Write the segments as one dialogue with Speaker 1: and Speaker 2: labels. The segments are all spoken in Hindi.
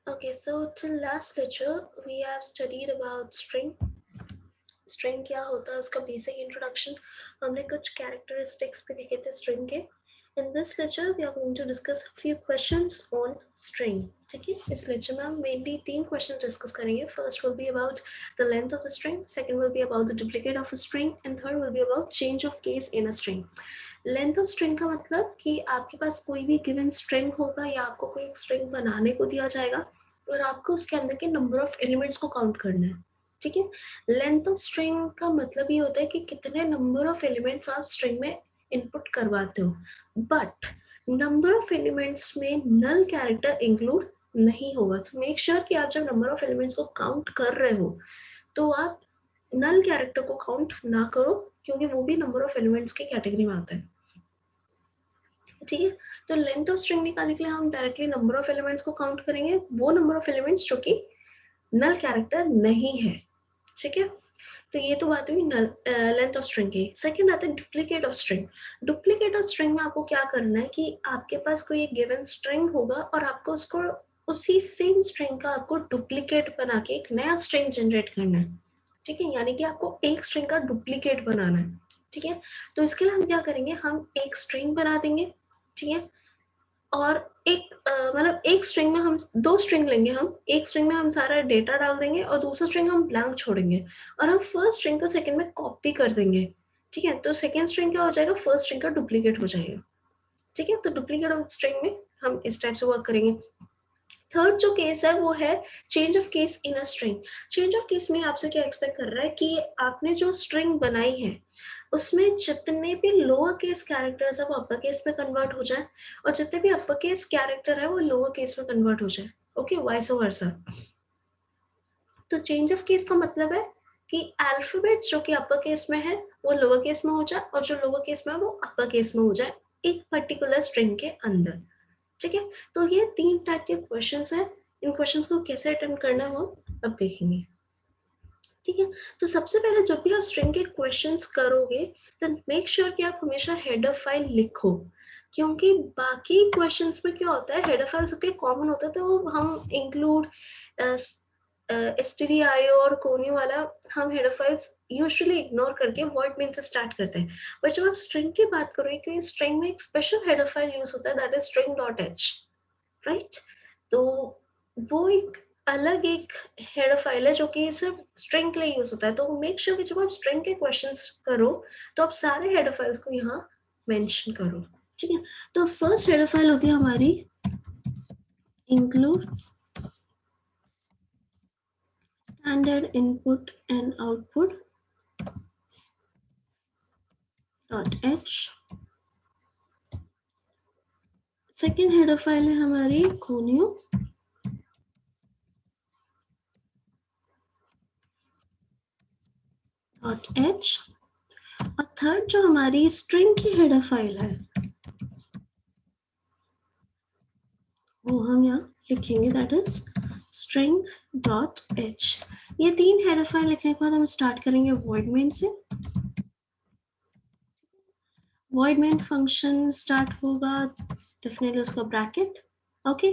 Speaker 1: Okay, so till last lecture we have studied about string. String क्या होता है उसका बेसिक इंट्रोडक्शन, हमने कुछ कैरेक्टरिस्टिक्स भी देखे थे स्ट्रिंग के. In this lecture we are going to discuss few questions on string. ठीक है, इस लेक्चर में हम मेनली 3 क्वेश्चन डिस्कस करेंगे. First will be about the length of the string, second will be about the duplicate of a string and third will be about change of case in a string. Length of string का मतलब कि आपके पास कोई भी गिवन स्ट्रिंग होगा या आपको कोई एक स्ट्रिंग बनाने को दिया जाएगा और आपको उसके अंदर के नंबर ऑफ एलिमेंट्स को काउंट करना है. ठीक है, लेंथ ऑफ स्ट्रिंग का मतलब ये होता है कि कितने नंबर ऑफ एलिमेंट्स आप स्ट्रिंग में इनपुट करवाते हो. बट नंबर ऑफ एलिमेंट्स में नल कैरेक्टर इंक्लूड नहीं होगा. तो मेक श्योर कि आप जब नंबर ऑफ एलिमेंट्स को काउंट कर रहे हो तो आप नल कैरेक्टर को काउंट ना करो, क्योंकि वो भी नंबर ऑफ एलिमेंट्स के कैटेगरी में आता है. ठीक है, तो लेंथ ऑफ स्ट्रिंग निकालने के लिए हम डायरेक्टली नंबर ऑफ एलिमेंट्स को काउंट करेंगे, वो नंबर ऑफ एलिमेंट्स जो कि नल कैरेक्टर नहीं है. ठीक है, तो ये तो बात हुई लेंथ ऑफ स्ट्रिंग की. सेकंड आता है duplicate of string. Duplicate of string में आपको क्या करना है कि आपके पास कोई एक गिवन स्ट्रिंग होगा और आपको उसको उसी सेम स्ट्रिंग का आपको डुप्लीकेट बना के एक नया स्ट्रिंग जनरेट करना है. ठीक है, यानी कि आपको एक स्ट्रिंग का डुप्लीकेट बनाना है. ठीक है, तो इसके लिए हम क्या करेंगे, हम एक स्ट्रिंग बना देंगे. ठीक है, और एक मतलब एक स्ट्रिंग में हम 2 स्ट्रिंग लेंगे. हम एक स्ट्रिंग में हम सारा डेटा डाल देंगे और दूसरा स्ट्रिंग हम ब्लैंक छोड़ेंगे और हम फर्स्ट स्ट्रिंग को सेकंड में कॉपी कर देंगे. ठीक है, तो सेकंड स्ट्रिंग क्या हो जाएगा, फर्स्ट स्ट्रिंग का डुप्लीकेट हो जाएगा. ठीक है, तो डुप्लीकेट ऑफ स्ट्रिंग में हम इस टाइप से वर्क करेंगे. थर्ड जो केस है वो है change of case in a string. Change of case में आपसे क्या एक्सपेक्ट कर रहा है कि आपने जो स्ट्रिंग बनाई है उसमें जितने भी लोअर केस कैरेक्टर्स है वो अपर केस में कन्वर्ट हो जाए और जितने भी अपर केस कैरेक्टर है वो लोअर केस में कन्वर्ट हो जाए. Okay, vice versa. तो चेंज ऑफ केस का मतलब है कि अल्फाबेट जो कि अपर केस में है वो लोअर केस में हो जाए और जो लोअर केस में है वो अपर केस में हो जाए एक पर्टिकुलर स्ट्रिंग के अंदर. ठीक है, तो ये 3 टाइप के क्वेश्चंस हैं. इन क्वेश्चंस को कैसे अटेम्प्ट करना है वो अब देखेंगे. ठीक है, तो सबसे पहले जब भी आप स्ट्रिंग के क्वेश्चंस करोगे तो मेक श्योर कि आप हमेशा हेडर फाइल लिखो, क्योंकि बाकी क्वेश्चंस में क्या होता है हेडर फाइल सबके कॉमन होता है तो हम इंक्लूड stdio और कोनी वाला हम हेडर फाइल्स यूजुअली इग्नोर करके वर्ड मेन से स्टार्ट करते हैं. पर जब आप स्ट्रिंग की बात करोगे कि स्ट्रिंग में एक स्पेशल हेडर फाइल यूज होता है दैट इज string.h, राइट. तो वो एक अलग एक हेडर फाइल है जो कि सिर्फ स्ट्रिंग के लिए यूज होता है. तो मेक श्योर कि जब आप स्ट्रिंग के क्वेश्चंस करो तो आप सारे हेडर फाइल्स को यहाँ मेंशन करो. ठीक है, तो फर्स्ट हेडर फाइल होती है हमारी include standard input and output .h. Second header file है हमारी कोनियो .h. और थर्ड जो हमारी स्ट्रिंग की हेडर फाइल है वो हम यहाँ लिखेंगे दैट इज string.h. ये 3 हेडर फाइल लिखने के बाद हम स्टार्ट करेंगे void main से. void main फंक्शन स्टार्ट होगा डेफिनेटली उसका ब्रैकेट. ओके,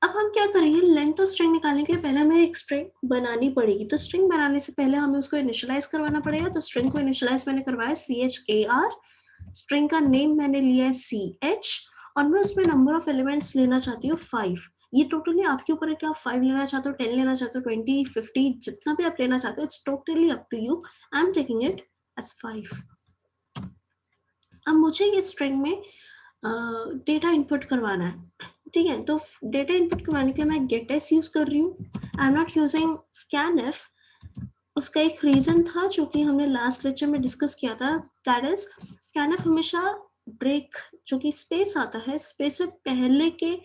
Speaker 1: अब हम क्या करेंगे, लेंथ ऑफ स्ट्रिंग निकालने के लिए पहले हमें एक स्ट्रिंग बनानी पड़ेगी. तो स्ट्रिंग बनाने से पहले हमें उसको इनिशियलाइज करवाना पड़ेगा. तो स्ट्रिंग को इनिशियलाइज मैंने करवाया char. स्ट्रिंग का नेम मैंने लिया है ch और मैं उसमें नंबर ऑफ एलिमेंट्स लेना चाहती हूँ 5. ये टोटली आपके ऊपर है कि आप 5 लेना चाहते हो, 10 लेना चाहते हो, 20, 50, जितना भी आप लेना चाहते हो, it's totally up to you. I am taking it as 5. अब मुझे ये स्ट्रिंग में डेटा इनपुट करवाना है. ठीक है, तो डेटा इनपुट करवाने के लिए मैं गेटएस यूज कर रही हूँ. I am not using scanf. उसका एक रीजन था जो कि हमने लास्ट लेक्चर में डिस्कस किया था, दैट इज स्कैनएफ हमेशा ब्रेक जो कि स्पेस आता है, स्पेस से पहले के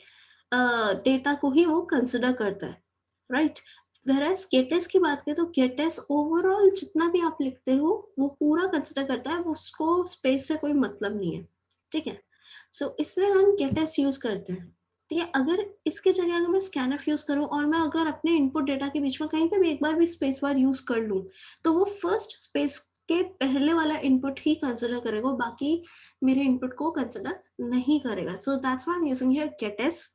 Speaker 1: डेटा को ही वो कंसिडर करता है, राइट. whereas गेटएस की बात करें तो गेटएस ओवरऑल जितना भी आप लिखते हो वो पूरा कंसिडर करता है, उसको स्पेस से कोई मतलब नहीं है. ठीक है, सो इसलिए हम गेटएस यूज करते हैं. ठीक है, अगर इसके जगह अगर मैं स्कैनएफ यूज करूं और मैं अगर अपने इनपुट डेटा के बीच में कहीं पे भी एक बार भी स्पेस बार यूज कर लूं तो वो फर्स्ट स्पेस के पहले वाला इनपुट ही कंसिडर करेगा, बाकी मेरे इनपुट को कंसिडर नहीं करेगा. So that's why I am using here gets.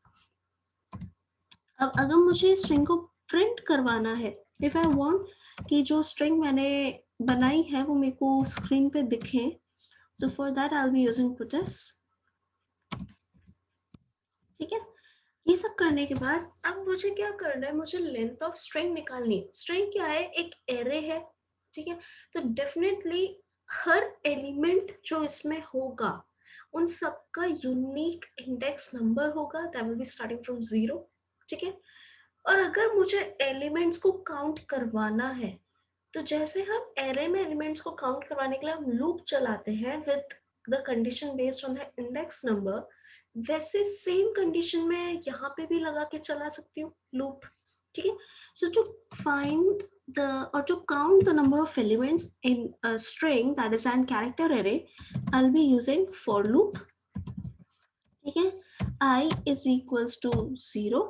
Speaker 1: अब अगर मुझे स्ट्रिंग को प्रिंट करवाना है, इफ आई वांट कि जो स्ट्रिंग मैंने बनाई है वो मेरे को स्क्रीन पे दिखे, so for that I will be using puts। ठीक है, ये सब करने के बाद अब मुझे क्या करना है, मुझे लेंथ ऑफ स्ट्रिंग निकालनी है। स्ट्रिंग क्या है, एक एरे है। ठीक है, तो डेफिनेटली हर एलिमेंट जो इसमें होगा उन सबका यूनिक इंडेक्स नंबर होगा, that will be starting from 0। ठीक है, और अगर मुझे एलिमेंट्स को काउंट करवाना है, तो जैसे हम एरे में एलिमेंट्स को काउंट करवाने के लिए हम लूप चलाते हैं with the condition based on the index number, वैसे सेम कंडीशन में यहाँ पे भी लगा के चला सकती हूँ लूप। ठीक है, so to find the or to count the number of elements in a string that is an character array, I'll be using for loop। ठीक है, I is equals to 0,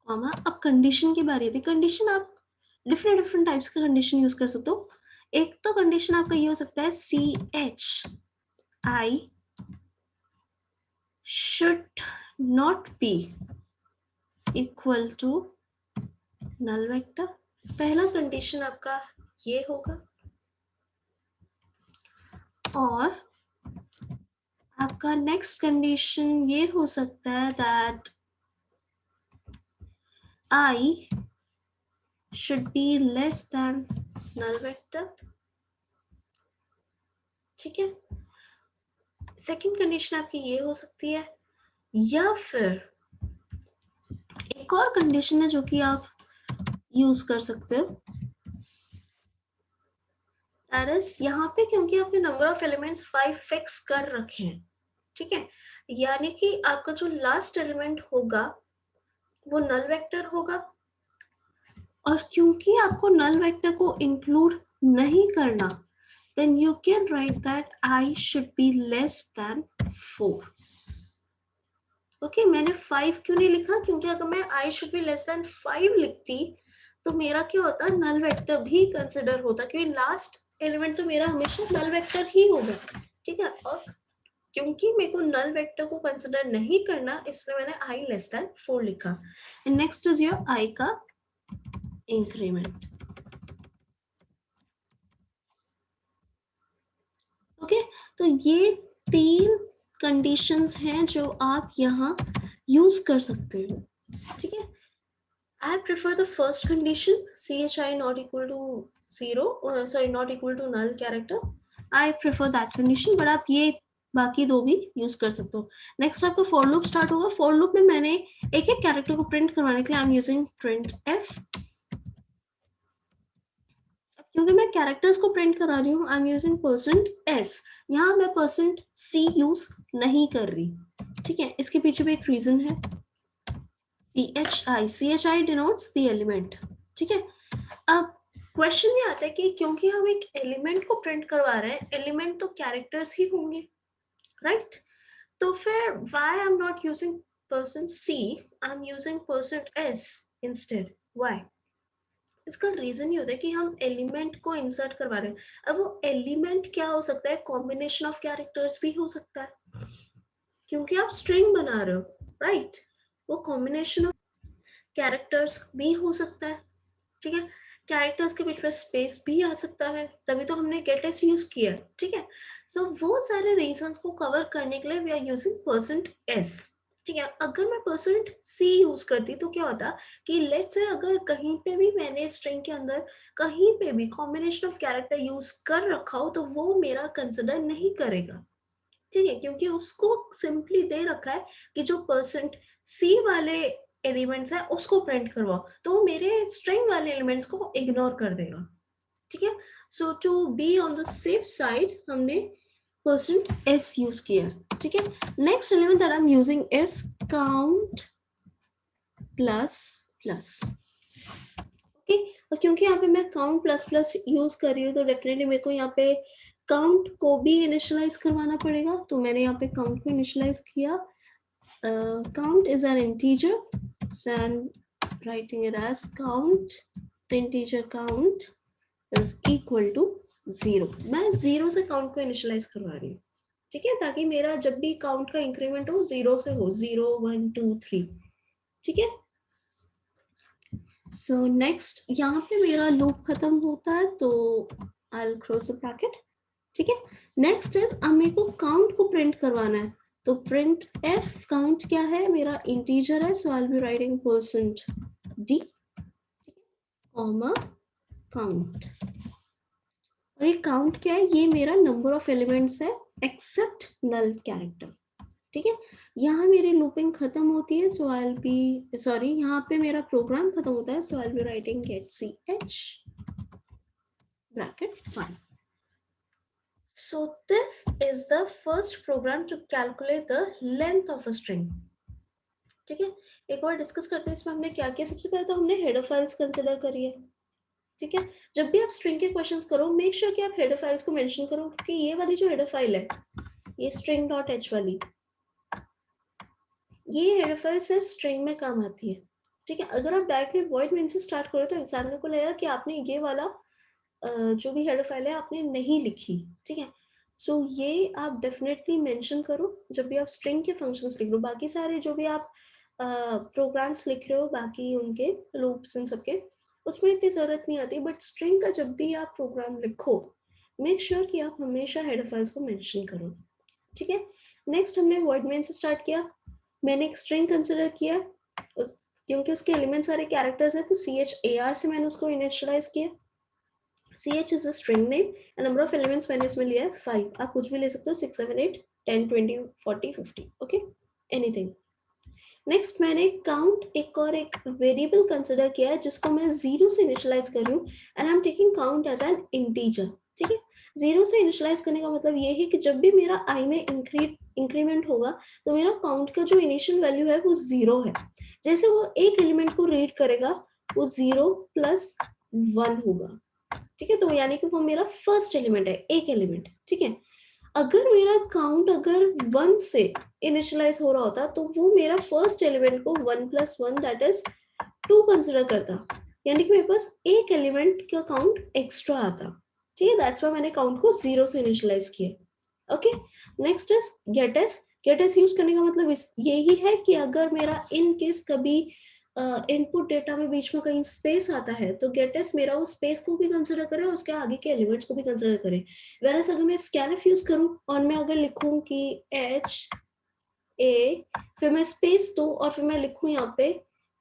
Speaker 1: comma. अब कंडीशन की बारी थी। कंडीशन आप डिफरेंट टाइप्स का कंडीशन यूज कर सकते हो। एक तो कंडीशन आपका ये हो सकता है CHI should not be equal to null vector। पहला कंडीशन आपका ये होगा, और आपका नेक्स्ट कंडीशन ये हो सकता है that I should be less than null vector। ठीक है, सेकेंड कंडीशन आपकी ये हो सकती है, या फिर एक और कंडीशन है जो कि आप यूज कर सकते हो, दैट इज यहाँ पे क्योंकि आपने नंबर ऑफ एलिमेंट्स 5 फिक्स कर रखे हैं। ठीक है, यानी कि आपका जो लास्ट एलिमेंट होगा वो नल वेक्टर होगा, और क्योंकि आपको नल वेक्टर को इंक्लूड नहीं करना, then you can write that I should be less than 4। Okay, मैंने 5 क्यों नहीं लिखा, क्योंकि अगर मैं I should be less than 5 लिखती तो मेरा क्या होता, नल वेक्टर भी कंसिडर होता, क्योंकि लास्ट एलिमेंट तो मेरा हमेशा नल वेक्टर ही होगा। ठीक है, और क्योंकि मेरे को नल वेक्टर को कंसिडर नहीं करना, इसलिए मैंने I लेस देन 4 लिखा। And next is your I का इंक्रीमेंट। ओके, तो ये 3 कंडीशंस हैं जो आप यहाँ यूज कर सकते हो। ठीक है, I prefer the first condition, CHI not equal to 0, sorry not equal to null character। I prefer that condition, but आप ये बाकी दो भी यूज कर सकते हो। नेक्स्ट आपका फॉर लूप स्टार्ट होगा। फॉर लूप में मैंने एक एक कैरेक्टर को प्रिंट करवाने के लिए आई एम यूजिंग printf। क्योंकि मैं कैरेक्टर्स को प्रिंट करा रही हूँ, आई एम यूजिंग %s। यहाँ मैं %c यूज नहीं कर रही। ठीक है, इसके पीछे भी एक रीजन है, CHI डिनोट्स द एलिमेंट। ठीक है, अब क्वेश्चन ये आता है कि क्योंकि हम एक एलिमेंट को प्रिंट करवा रहे हैं, एलिमेंट तो कैरेक्टर्स ही होंगे, राइट? तो फिर why I am not using %c, I am using %s instead. Why? इसका रीजन ये होता है कि हम एलिमेंट को इंसर्ट करवा रहे हैं। अब वो एलिमेंट क्या हो सकता है, कॉम्बिनेशन ऑफ कैरेक्टर्स भी हो सकता है, क्योंकि आप स्ट्रिंग बना रहे हो, राइट? वो कॉम्बिनेशन ऑफ कैरेक्टर्स भी हो सकता है। ठीक है, कैरेक्टर्स के बीच में स्पेस भी आ सकता है, तभी तो हमने गेट एस यूज किया। ठीक है, सो वो सारे रीजंस को कवर करने के लिए वी आर यूजिंग %s। ठीक है, अगर मैं %c यूज करती तो क्या होता कि लेट्स से अगर कहीं पे भी मैंने स्ट्रिंग के अंदर कहीं पे भी कॉम्बिनेशन ऑफ कैरेक्टर यूज कर रखा हो तो वो मेरा कंसिडर नहीं करेगा। ठीक है, क्योंकि उसको सिंपली दे रखा है कि जो %c वाले एलिमेंट्स है उसको प्रिंट करवाओ, तो मेरे स्ट्रिंग वाले एलिमेंट्स को इग्नोर कर देगा। ठीक है, so to be on the safe side हमने %s यूज किया। ठीक है, next element that I am using is count plus plus. Okay, और क्योंकि यहाँ पे मैं काउंट प्लस प्लस यूज कर रही हूँ तो डेफिनेटली मेरे को यहाँ पे काउंट को भी इनिशियलाइज करवाना पड़ेगा, तो मैंने यहाँ पे काउंट को इनिशियलाइज किया। Count is an integer, so I'm writing it as count, the integer count is equal to 0। मैं 0 से काउंट को इनिशियलाइज करवा रही हूँ। ठीक है, ताकि मेरा जब भी काउंट का इंक्रीमेंट हो 0 से हो, 0 1 2 3, ठीक है। सो नेक्स्ट यहाँ पे मेरा लूप खत्म होता है, तो I will close the bracket, ठीक है। नेक्स्ट इज अब मेरे को काउंट को प्रिंट करवाना है, तो प्रिंट एफ काउंट क्या है, मेरा इंटीजर है, so I will be writing percent d comma count. और ये काउंट क्या है, ये मेरा नंबर ऑफ एलिमेंट्स है एक्सेप्ट नल कैरेक्टर, ठीक है। यहाँ मेरी लूपिंग खत्म होती है, so I will be sorry, यहाँ पे मेरा प्रोग्राम खत्म होता है, so I will be writing get c h bracket 1. So this is the first program to calculate the length of a string. ठीक है, एक बार डिस्कस करते हैं इसमें हमने क्या किया। सबसे पहले तो हमने हेडर फाइल्स कंसिडर करी है, ठीक है। जब भी आप स्ट्रिंग के क्वेश्चंस करो, मेक श्योर कि आप हेडर फाइल्स को मेंशन करो, क्योंकि ये वाली जो हेडर फाइल है, ये string.h वाली, ये हेडर फाइल सिर्फ स्ट्रिंग में काम आती है, ठीक है। अगर आप डायरेक्टली वॉइड मेन से स्टार्ट करो तो एग्जामिनर को लगेगा कि आपने ये वाला जो भी हेडर फाइल है आपने नहीं लिखी, ठीक है। सो ये आप डेफिनेटली मेंशन करो जब भी आप स्ट्रिंग के फंक्शंस लिख लो। बाकी सारे जो भी आप प्रोग्राम्स लिख रहे हो, बाकी उनके लूप्स इन सबके, उसमें इतनी जरूरत नहीं आती, बट स्ट्रिंग का जब भी आप प्रोग्राम लिखो, मेक श्योर कि आप हमेशा हेडर फाइल्स को मेंशन करो, ठीक है। नेक्स्ट हमने वर्ड मेन से स्टार्ट किया। मैंने एक स्ट्रिंग कंसिडर किया, क्योंकि उसके एलिमेंट सारे कैरेक्टर्स है, तो CHAR से मैंने उसको इनिशियलाइज किया। CH is a string name and number of elements मैंने इसमें लिया है 5। आप कुछ भी ले सकते हो, 6 7 8 10 20 40 50, ओके, एनीथिंग। नेक्स्ट मैंने काउंट एक और एक वेरिएबल कंसिडर किया है, जिसको मैं 0 से इनिशियलाइज कर रही हूँ, and I am taking count as an integer, ठीक है। 0 से इनिशियलाइज करने का मतलब ये है कि जब भी मेरा i में इंक्रीमेंट होगा, तो मेरा काउंट का जो इनिशियल वैल्यू है वो 0 है। जैसे वो एक एलिमेंट को रीड करेगा, वो 0 + 1 होगा, ठीक है। तो यानी कि वो मेरा फर्स्ट एलिमेंट है, एक एलिमेंट, ठीक है। अगर मेरा काउंट अगर 1 से इनिशियलाइज हो रहा होता, तो वो मेरा फर्स्ट एलिमेंट को 1 + 1 दैट इज 2 कंसिडर करता, यानी कि मेरे पास एक एलिमेंट का काउंट एक्स्ट्रा आता, ठीक है। दैट्स व्हाई मैंने काउंट को 0 से इनिशियलाइज किया, okay. Next is gets. Gets use करने का मतलब यही है कि अगर मेरा इन केस कभी इनपुट डेटा में बीच में कहीं स्पेस आता है, तो गेटएस मेरा उस स्पेस को भी कंसिडर करे और उसके आगे के एलिमेंट्स को भी कंसिडर करे। वेरएस अगर मैं स्कैनफ यूज करूं और मैं अगर लिखूं कि एच ए, फिर मैं स्पेस दो और फिर मैं लिखूं यहाँ पे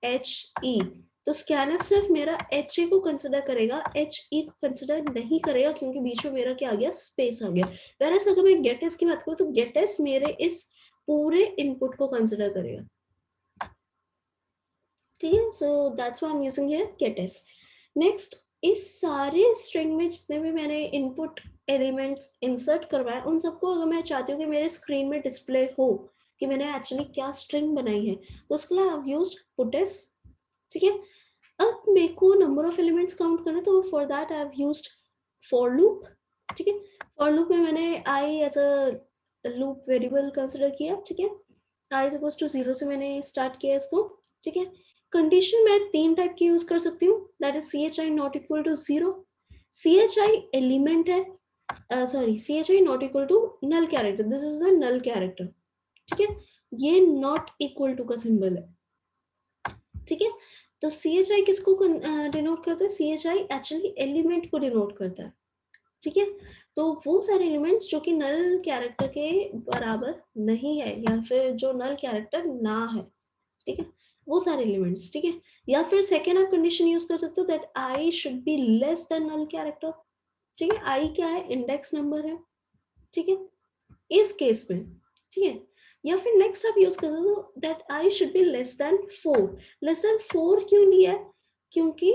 Speaker 1: एच ई, तो स्कैनफ सिर्फ मेरा एच ए को कंसिडर करेगा, एच ई को कंसिडर नहीं करेगा, क्योंकि बीच में मेरा क्या आ गया, स्पेस आ गया। वेरएस अगर मैं गेटएस की बात करूं, तो गेटएस मेरे इस पूरे इनपुट को कंसिडर करेगा, ठीक है। So that's why I am using here gets. Next, इस सारे स्ट्रिंग में जितने भी मैंने इनपुट एलिमेंट्स इंसर्ट करवाए, उन सबको अगर मैं चाहती हूँ कि मेरे स्क्रीन में डिस्प्ले हो कि मैंने एक्चुअली क्या स्ट्रिंग बनाई है, तो उसके लिए आई हैव यूज्ड पुटएस, ठीक है। अब मेरे को नंबर ऑफ एलिमेंट्स काउंट करना, तो for that I have used for loop, ठीक है। फॉर लूप में मैंने I as a loop variable consider किया, ठीक है। आई इज इक्वल्स टू 0 से मैंने स्टार्ट किया इसको, ठीक है। कंडीशन मैं 3 टाइप की यूज कर सकती हूँ, that is CHI not equal to 0, CHI element है, sorry CHI not equal to null character, this is the null character, ठीक है। ये नॉट इक्वल टू का सिंबल है, ठीक है। तो CHI किसको डिनोट करता है, CHI एक्चुअली एलिमेंट को डिनोट करता है, ठीक है। तो वो सारे एलिमेंट्स जो कि नल कैरेक्टर के बराबर नहीं है, या फिर जो नल कैरेक्टर ना है, ठीक है, वो सारे एलिमेंट्स, ठीक है। या फिर सेकेंड आप कंडीशन यूज कर सकते हो, that I should be less than null character, ठीक है। आई क्या है, इंडेक्स नंबर है, ठीक है, इस केस में, ठीक है। या फिर नेक्स्ट आप यूज कर सकते हो, that I should be less then 4। Less than 4 क्यों लिया है, क्योंकि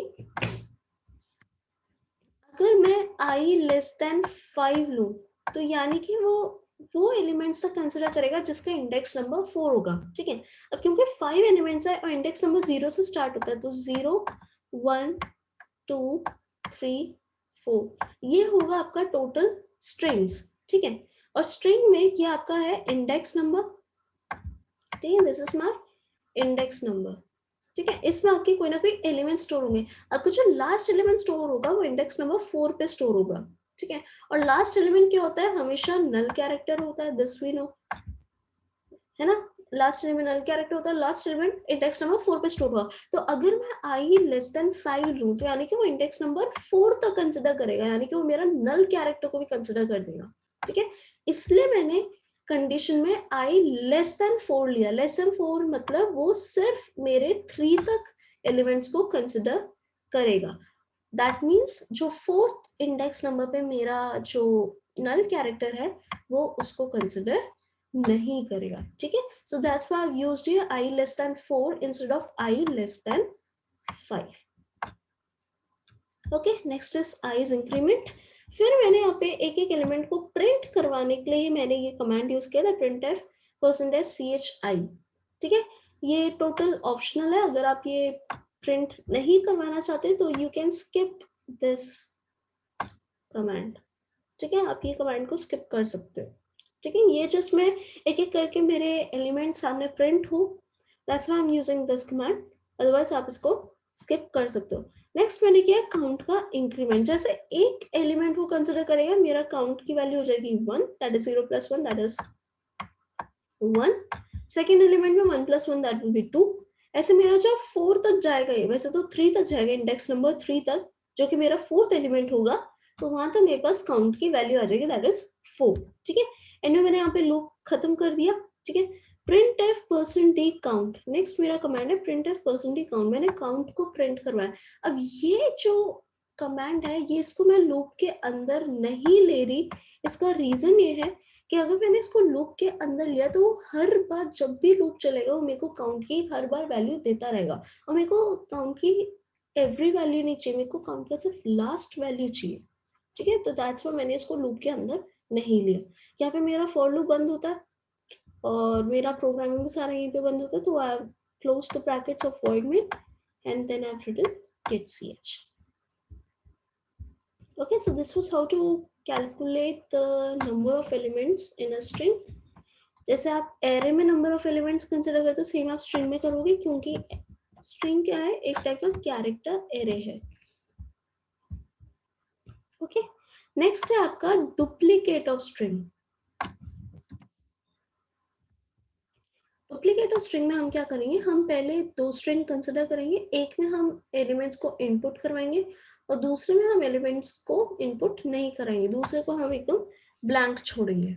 Speaker 1: अगर मैं आई लेस देन 5 लूं, तो यानी कि वो एलिमेंट्स तक कंसिडर करेगा जिसका इंडेक्स नंबर 4 होगा, ठीक है। अब क्योंकि 5 एलिमेंट्स है और इंडेक्स नंबर 0 से स्टार्ट होता है, तो 0 1 2 3 4 ये होगा आपका टोटल स्ट्रिंग्स, ठीक है। और स्ट्रिंग में ये आपका है इंडेक्स नंबर, ठीक है, this is my index number, ठीक है। इसमें आपके कोई ना कोई एलिमेंट स्टोर होंगे, आपको जो लास्ट एलिमेंट स्टोर होगा वो इंडेक्स नंबर 4 पे स्टोर होगा, ठीक है। और लास्ट एलिमेंट क्या होता है, हमेशा नल कैरेक्टर होता है, दिस वी नो, है ना। लास्ट एलिमेंट नल कैरेक्टर होता है, लास्ट एलिमेंट इंडेक्स नंबर 4 पे स्टोर हुआ। तो अगर मैं आई लेस देन 5 लूं तो यानी कि वो इंडेक्स नंबर 4 तक कंसिडर करेगा, यानी कि वो मेरा नल कैरेक्टर को भी कंसिडर कर देगा, ठीक है। इसलिए मैंने कंडीशन में आई लेस देन 4 लिया। लेस देन 4 मतलब वो सिर्फ मेरे 3 तक एलिमेंट्स को कंसिडर करेगा। दैट मीन्स जो 4th इंडेक्स नंबर पे मेरा जो नल कैरेक्टर है वो उसको कंसिडर नहीं करेगा, ठीक है। So that's why I used here I less than 4 instead of I less than 5। Okay, next is eyes increment. फिर मैंने यहाँ पे एक एक एलिमेंट को प्रिंट करवाने के लिए मैंने ये कमांड यूज किया था, printf %chi, ठीक है। ये टोटल ऑप्शनल है, अगर आप ये प्रिंट नहीं करवाना चाहते तो you can skip this command, ठीक है। आप ये कमांड को स्किप कर सकते हो, ठीक है। ये जस्ट मैं एक एक करके मेरे एलिमेंट सामने प्रिंट हो, that's why I am using this command, otherwise आप इसको स्किप कर सकते हो। नेक्स्ट मैंने किया काउंट का इंक्रीमेंट। जैसे एक एलिमेंट वो कंसिडर करेगा, मेरा काउंट की वैल्यू हो जाएगी 1, that is 0 + 1 that is 1। Second element में 1 + 1 दैट विल बी 2। ऐसे मेरा जब 4 तक जाएगा, ये वैसे तो 3 तक जाएगा, इंडेक्स नंबर 3 तक, जो कि मेरा 4th एलिमेंट होगा, तो वहां तक मेरे पास काउंट की वैल्यू आ जाएगी, दैट इज 4, ठीक है। एंड मैंने यहाँ पे लूप खत्म कर दिया, ठीक है। printf %d count, नेक्स्ट मेरा कमांड है printf %d count। मैंने काउंट को प्रिंट करवाया। अब ये जो कमांड है ये इसको मैं लूप के अंदर नहीं ले रही। इसका रीजन ये है कि अगर मैंने इसको लूप के अंदर लिया तो हर बार जब भी लूप चलेगा वो मेरे को काउंट की हर बार वैल्यू देता रहेगा, और मेरे को काउंट की एवरी वैल्यू नहीं चाहिए, मेरे को काउंट का सिर्फ लास्ट वैल्यू चाहिए, ठीक है। तो दैट्स व्हाई मैंने इसको लूप के अंदर नहीं लिया। यहाँ पे मेरा फॉर लूप बंद होता है और मेरा प्रोग्रामिंग भी सारा यहीं पे बंद होता है, तो आई close the brackets of void main and then I've written get ch. Okay, so this was how to calculate the number of elements in a string. जैसे आप एरे में नंबर ऑफ एलिमेंट्स कंसिडर करते हो, सेम आप स्ट्रिंग में करोगे, क्योंकि स्ट्रिंग क्या है, एक टाइप का कैरेक्टर एरे है। ओके, नेक्स्ट है आपका duplicate of string. Duplicate of string में हम क्या करेंगे, हम पहले 2 स्ट्रिंग कंसिडर करेंगे, एक में हम एलिमेंट्स को इनपुट करवाएंगे और दूसरे में हम एलिमेंट्स को इनपुट नहीं कराएंगे, दूसरे को हम एकदम ब्लैंक छोड़ेंगे,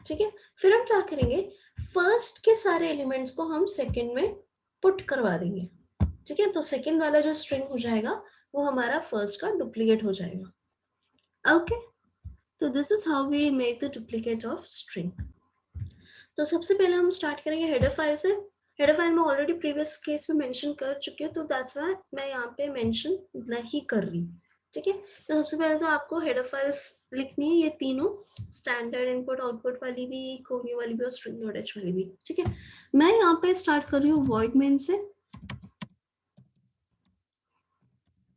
Speaker 1: ठीक है। फिर हम क्या करेंगे, फर्स्ट के सारे एलिमेंट्स को हम सेकंड में पुट करवा देंगे, ठीक है। तो सेकंड वाला जो स्ट्रिंग हो जाएगा वो हमारा फर्स्ट का डुप्लीकेट हो जाएगा। ओके, तो this is how we make the duplicate of string. तो सबसे पहले हम स्टार्ट करेंगे हेडर फाइल से। हेडर फाइल में ऑलरेडी प्रीवियस केस में मेंशन कर चुके हैं, तो दैट्स व्हाई मैं यहाँ पे मेंशन नहीं कर रही, ठीक है। तो सबसे पहले तो आपको हेडर फाइल्स लिखनी है, ये तीनों, स्टैंडर्ड इनपुट आउटपुट वाली भी, कोमी वाली भी और string.h वाली भी, ठीक है। मैं यहाँ पे स्टार्ट कर रही हूँ void main से,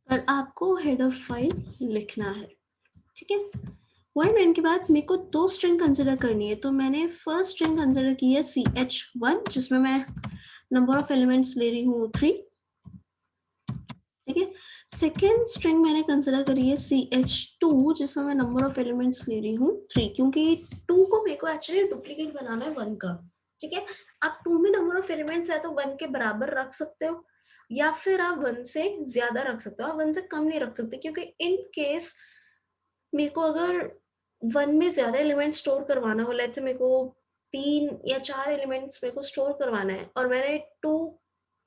Speaker 1: और आपको हेडर फाइल लिखना है, ठीक है। void main के बाद मेरे को 2 स्ट्रिंग कंसिडर करनी है, तो मैंने फर्स्ट स्ट्रिंग कंसिडर की है ch1, जिसमें मैं नंबर ऑफ एलिमेंट्स ले रही हूँ 3, ठीक है। सेकेंड स्ट्रिंग मैंने कंसिडर करी है ch2, जिसमें मैं नंबर ऑफ एलिमेंट्स ले रही हूँ 3, क्योंकि 2 को मेरे को एक्चुअली डुप्लीकेट बनाना है 1 का, ठीक है। आप 2 में नंबर ऑफ एलिमेंट्स है तो 1 के बराबर रख सकते हो, या फिर आप 1 से ज्यादा रख सकते हो, आप 1 से कम नहीं रख सकते, क्योंकि इन केस मेरे को अगर 1 में ज्यादा एलिमेंट स्टोर करवाना हो, लेट्स से मेरे को 3 या 4 एलिमेंट्स मेरे को स्टोर करवाना है और मैंने 2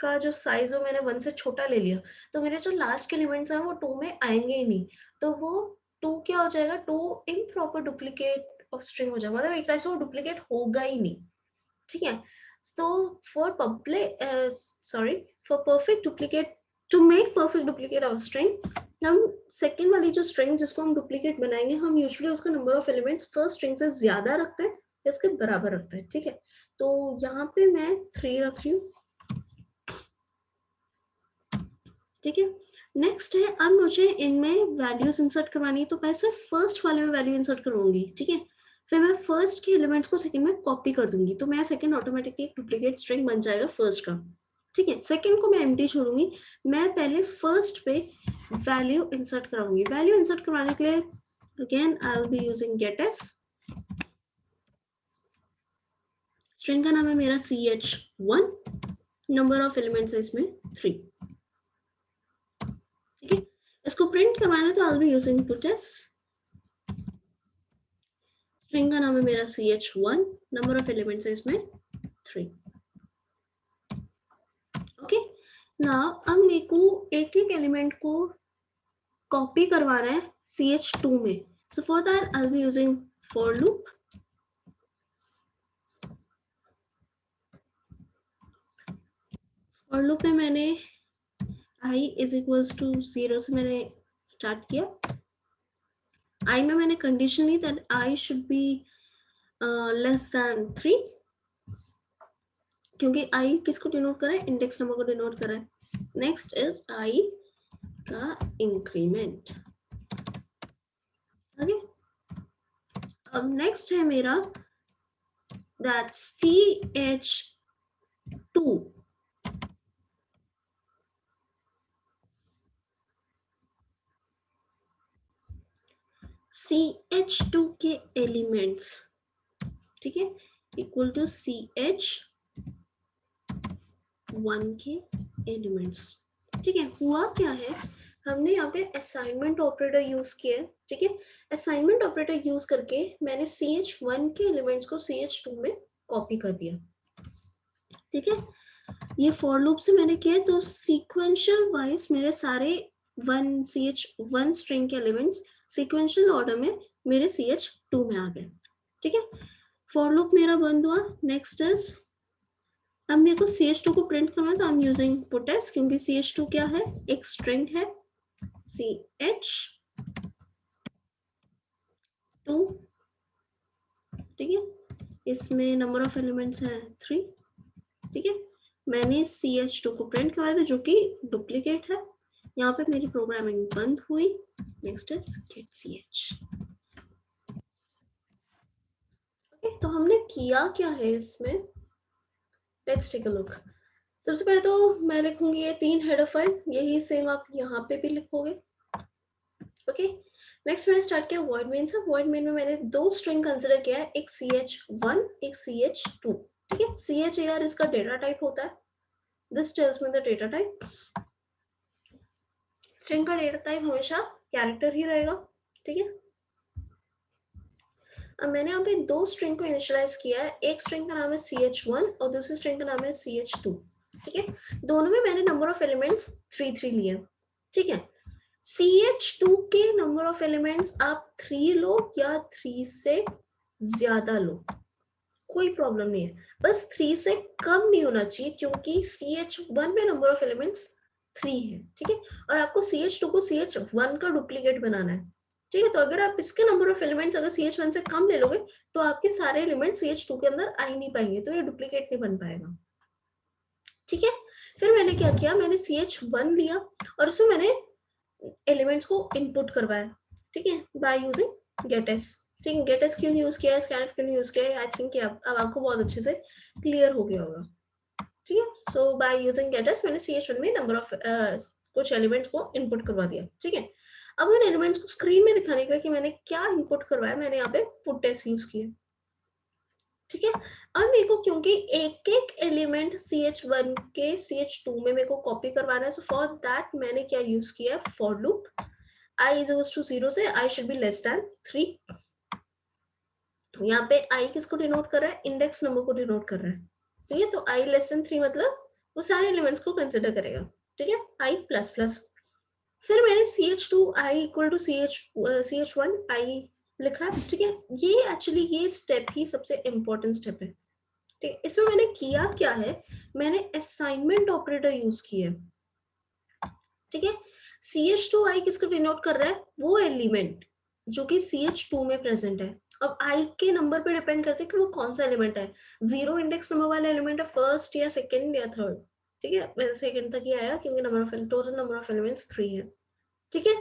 Speaker 1: का जो साइज हो मैंने 1 से छोटा ले लिया, तो मेरे जो लास्ट के एलिमेंट्स हैं वो 2 में आएंगे ही नहीं, तो वो 2 क्या हो जाएगा, 2 इम्प्रॉपर डुप्लीकेट ऑफ स्ट्रिंग हो जाएगा, मतलब एक टाइप से वो डुप्लीकेट होगा ही नहीं, ठीक है। So for perfect duplicate, to make perfect duplicate of string, हम सेकेंड वाली जो स्ट्रिंग जिसको हम डुप्लीकेट बनाएंगे, हम यूजुअली उसका number of elements first string से ज्यादा रखते हैं या इसके बराबर रखते हैं, ठीक है। तो यहाँ पे मैं 3 रख रही हूँ, ठीक है। नेक्स्ट है, अब मुझे इनमें वैल्यूज इंसर्ट करवानी है, तो मैं सिर्फ फर्स्ट वाले में वैल्यू इंसर्ट करूंगी, ठीक है। फिर मैं फर्स्ट के एलिमेंट्स को सेकंड में कॉपी कर दूंगी, तो मैं सेकंड ऑटोमेटिकली एक डुप्लीकेट स्ट्रिंग बन जाएगा फर्स्ट का, ठीक है, सेकंड को मैं एम्प्टी छोड़ूंगी, मैं पहले फर्स्ट पे वैल्यू इंसर्ट कराऊंगी। वैल्यू इंसर्ट करवाने के लिए again I will be using gets. String का नाम है मेरा ch1, नंबर ऑफ एलिमेंट्स है इसमें 3। ठीक है, इसको प्रिंट करवाना है तो आई will be using puts। String का नाम है मेरा ch1, नंबर ऑफ एलिमेंट्स है इसमें 3। ओके, नाउ अब मेरे को एक एक एलिमेंट को कॉपी करवा रहा है ch2 में, so for that I will be using for loop. For loop में मैंने i इज इक्वल्स टू 0 से मैंने स्टार्ट किया। i में मैंने कंडीशन ली that i should be less than 3, क्योंकि i किसको डिनोट कर रहा है, इंडेक्स नंबर को डिनोट कर रहा है। नेक्स्ट इज i का इंक्रीमेंट। ओके, अब नेक्स्ट है मेरा दैट ch2। ch2 के एलिमेंट्स, ठीक है, इक्वल टू ch1 के एलिमेंट्स। ठीक है, हुआ क्या है, हमने यहाँ पे असाइनमेंट ऑपरेटर यूज किया है। ठीक है, असाइनमेंट ऑपरेटर यूज करके मैंने ch1 के एलिमेंट्स को ch2 में कॉपी कर दिया। ठीक है, ये फॉर लूप से मैंने किया, तो सीक्वेंशियल वाइज मेरे सारे ch1 स्ट्रिंग के एलिमेंट्स सीक्वेंशियल ऑर्डर में मेरे ch2 में आ गए। ठीक है, फॉर लूप मेरा बंद हुआ। नेक्स्ट इज, अब मेरे को ch2 को प्रिंट करना है तो आई एम यूजिंग पुट्स, क्योंकि ch2 क्या है, एक स्ट्रिंग है ch2। ठीक है, इसमें नंबर ऑफ एलिमेंट्स है 3। ठीक है, मैंने ch2 को प्रिंट करवाया था जो कि डुप्लीकेट है। यहाँ पे मेरी प्रोग्रामिंग बंद हुई। Next is gate ch। Okay, तो हमने किया क्या है इसमें, लेट्स टेक अ लुक। सबसे पहले तो मैं लिखूंगी ये 3 हेडर फाइल, यही सेम आप यहाँ पे भी लिखोगे। ओके, नेक्स्ट मैंने स्टार्ट किया वॉइड मेन से। वॉइड मेन में मैंने 2 स्ट्रिंग कंसिडर किया है, एक ch1 एक ch2। ठीक है, char इसका डेटा टाइप होता है, this tells me the data type. String का डेटा टाइप हमेशा कैरेक्टर ही रहेगा। ठीक है, अब मैंने यहाँ पे 2 स्ट्रिंग को इनिशियलाइज किया है, एक स्ट्रिंग का नाम है ch1 और दूसरी स्ट्रिंग का नाम है ch2। ठीक है, दोनों में मैंने नंबर ऑफ एलिमेंट्स 3 लिए। ठीक है, ch2 के नंबर ऑफ एलिमेंट्स आप 3 लो या 3 से ज्यादा लो, कोई प्रॉब्लम नहीं है, बस 3 से कम नहीं होना चाहिए, क्योंकि ch1 में नंबर ऑफ एलिमेंट्स 3 है। ठीक है, और आपको ch2 को ch1 का डुप्लीकेट बनाना है। ठीक है, तो अगर आप इसके नंबर ऑफ एलिमेंट्स अगर ch1 से कम ले लोगे तो आपके सारे एलिमेंट्स ch2 के अंदर आ ही नहीं पाएंगे, तो ये डुप्लीकेट नहीं बन पाएगा। ठीक है, फिर मैंने क्या किया, मैंने ch1 लिया और उसमें मैंने एलिमेंट्स को इनपुट करवाया। ठीक है, बाय यूजिंग गेट एस। ठीक है, गेट एस क्यों यूज किया है, स्कैनफ क्यों यूज किया है, आई थिंक अब आपको बहुत अच्छे से क्लियर हो गया होगा। ठीक है, सो बाय यूजिंग गेट एस मैंने ch1 में नंबर ऑफ कुछ एलिमेंट्स को इनपुट करवा दिया। ठीक है, अब उन एलिमेंट्स को स्क्रीन में दिखाने के लिए कि मैंने क्या इनपुट करवाया, मैंने यहाँ पे पुट्स यूज किया। ठीक है, अब मेरे को क्योंकि एक एक एलिमेंट ch1 के ch2 में मेरे को कॉपी करवाना है, सो फॉर दैट मैंने क्या यूज किया है, for loop. i is equals to 0 से i should be less than 3। यहाँ पे i किसको डिनोट कर रहा है, इंडेक्स नंबर को डिनोट कर रहा है। ठीक है, तो i लेस देन 3 मतलब वो सारे एलिमेंट्स को कंसिडर करेगा। ठीक है, i प्लस प्लस। फिर मैंने ch2 i equal to ch1 i लिखा है। ठीक है, ये एक्चुअली ये स्टेप ही सबसे इंपॉर्टेंट स्टेप है। ठीक है, इसमें मैंने किया क्या है, मैंने असाइनमेंट ऑपरेटर यूज किया। ठीक है, ch2 i किसको डिनोट कर रहा है, वो एलिमेंट जो कि ch2 में प्रेजेंट है। अब i के नंबर पे डिपेंड करते हैं कि वो कौन सा एलिमेंट है, 0 इंडेक्स नंबर वाला एलिमेंट है, फर्स्ट या सेकंड या थर्ड। ठीक है, वैसे सेकंड तक ही आया क्योंकि number of total number of elements 3 है। ठीक है,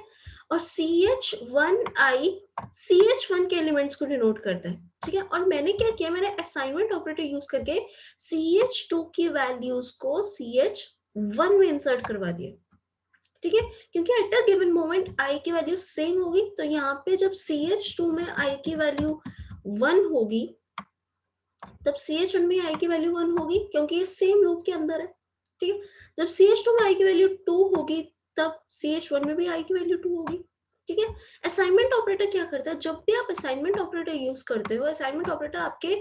Speaker 1: और CH1i CH1 के एलिमेंट्स को डिनोट करता है, ठीक है। और मैंने क्या किया, मैंने असाइनमेंट ऑपरेटर यूज करके CH2 की वैल्यूज को CH1 में इंसर्ट करवा दिया, ठीक है। क्योंकि at a given moment i की वैल्यू सेम होगी, तो यहाँ पे जब CH2 में i की वैल्यू 1 होगी तब CH1 में i की वैल्यू 1 होगी, क्योंकि ये सेम लूप के अंदर है, ठीक है। जब CH2 में i की वैल्यू 2 होगी तब CH1 में भी i की वैल्यू 2 होगी, ठीक है। असाइनमेंट ऑपरेटर क्या करता है, जब भी आप असाइनमेंट ऑपरेटर यूज करते हो, असाइनमेंट ऑपरेटर आपके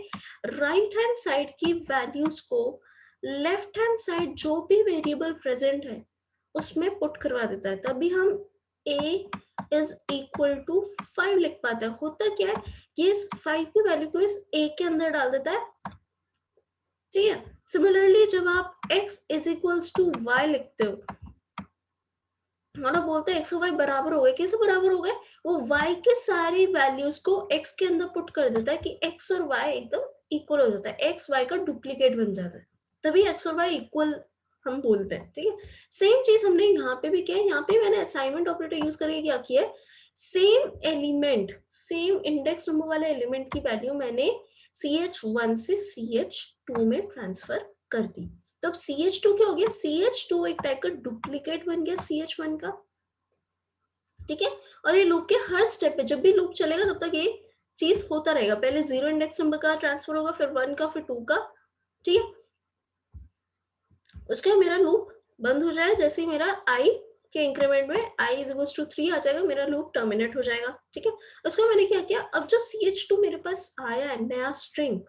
Speaker 1: राइट हैंड साइड की वैल्यूज को लेफ्ट हैंड साइड जो भी वेरिएबल प्रेजेंट है उसमें पुट करवा देता है, तभी हम a इज इक्वल टू 5 लिख पाते हैं। होता क्या है, ये 5 की वैल्यू को इस a के अंदर डाल देता है, ठीक है। सिमिलरली जब आप x is equals to y लिखते हो और बोलते हैं x और y बराबर हो गए, कैसे बराबर हो गए, वो y के सारी वैल्यूज को x के अंदर पुट कर देता है कि x और y एकदम इक्वल हो जाता है, x y का डुप्लीकेट बन जाता है, तभी x और y इक्वल हम बोलते हैं, ठीक है। सेम चीज हमने यहाँ पे भी किया है, यहाँ पे मैंने असाइनमेंट ऑपरेटर यूज करके क्या किया है, same element, same index number वाले एलिमेंट की वैल्यू मैंने CH1 से CH2 में ट्रांसफर कर दी, तो अब CH2 क्या हो गया, CH2 एक टाइप का डुप्लीकेट बन गया CH1 का, ठीक है। और ये लूप के हर स्टेप पे जब भी लूप चलेगा तब तक ये चीज होता रहेगा, पहले 0 इंडेक्स नंबर का ट्रांसफर होगा, फिर 1 का, फिर 2 का, ठीक है। उसके बाद मेरा लूप बंद हो जाए, जैसे ही मेरा i के इंक्रीमेंट में i इज इक्वल टू 3 आ जाएगा, मेरा लूप टर्मिनेट हो जाएगा, ठीक है। उसके बाद मैंने क्या किया, अब जो CH2 मेरे पास आया है नया स्ट्रिंग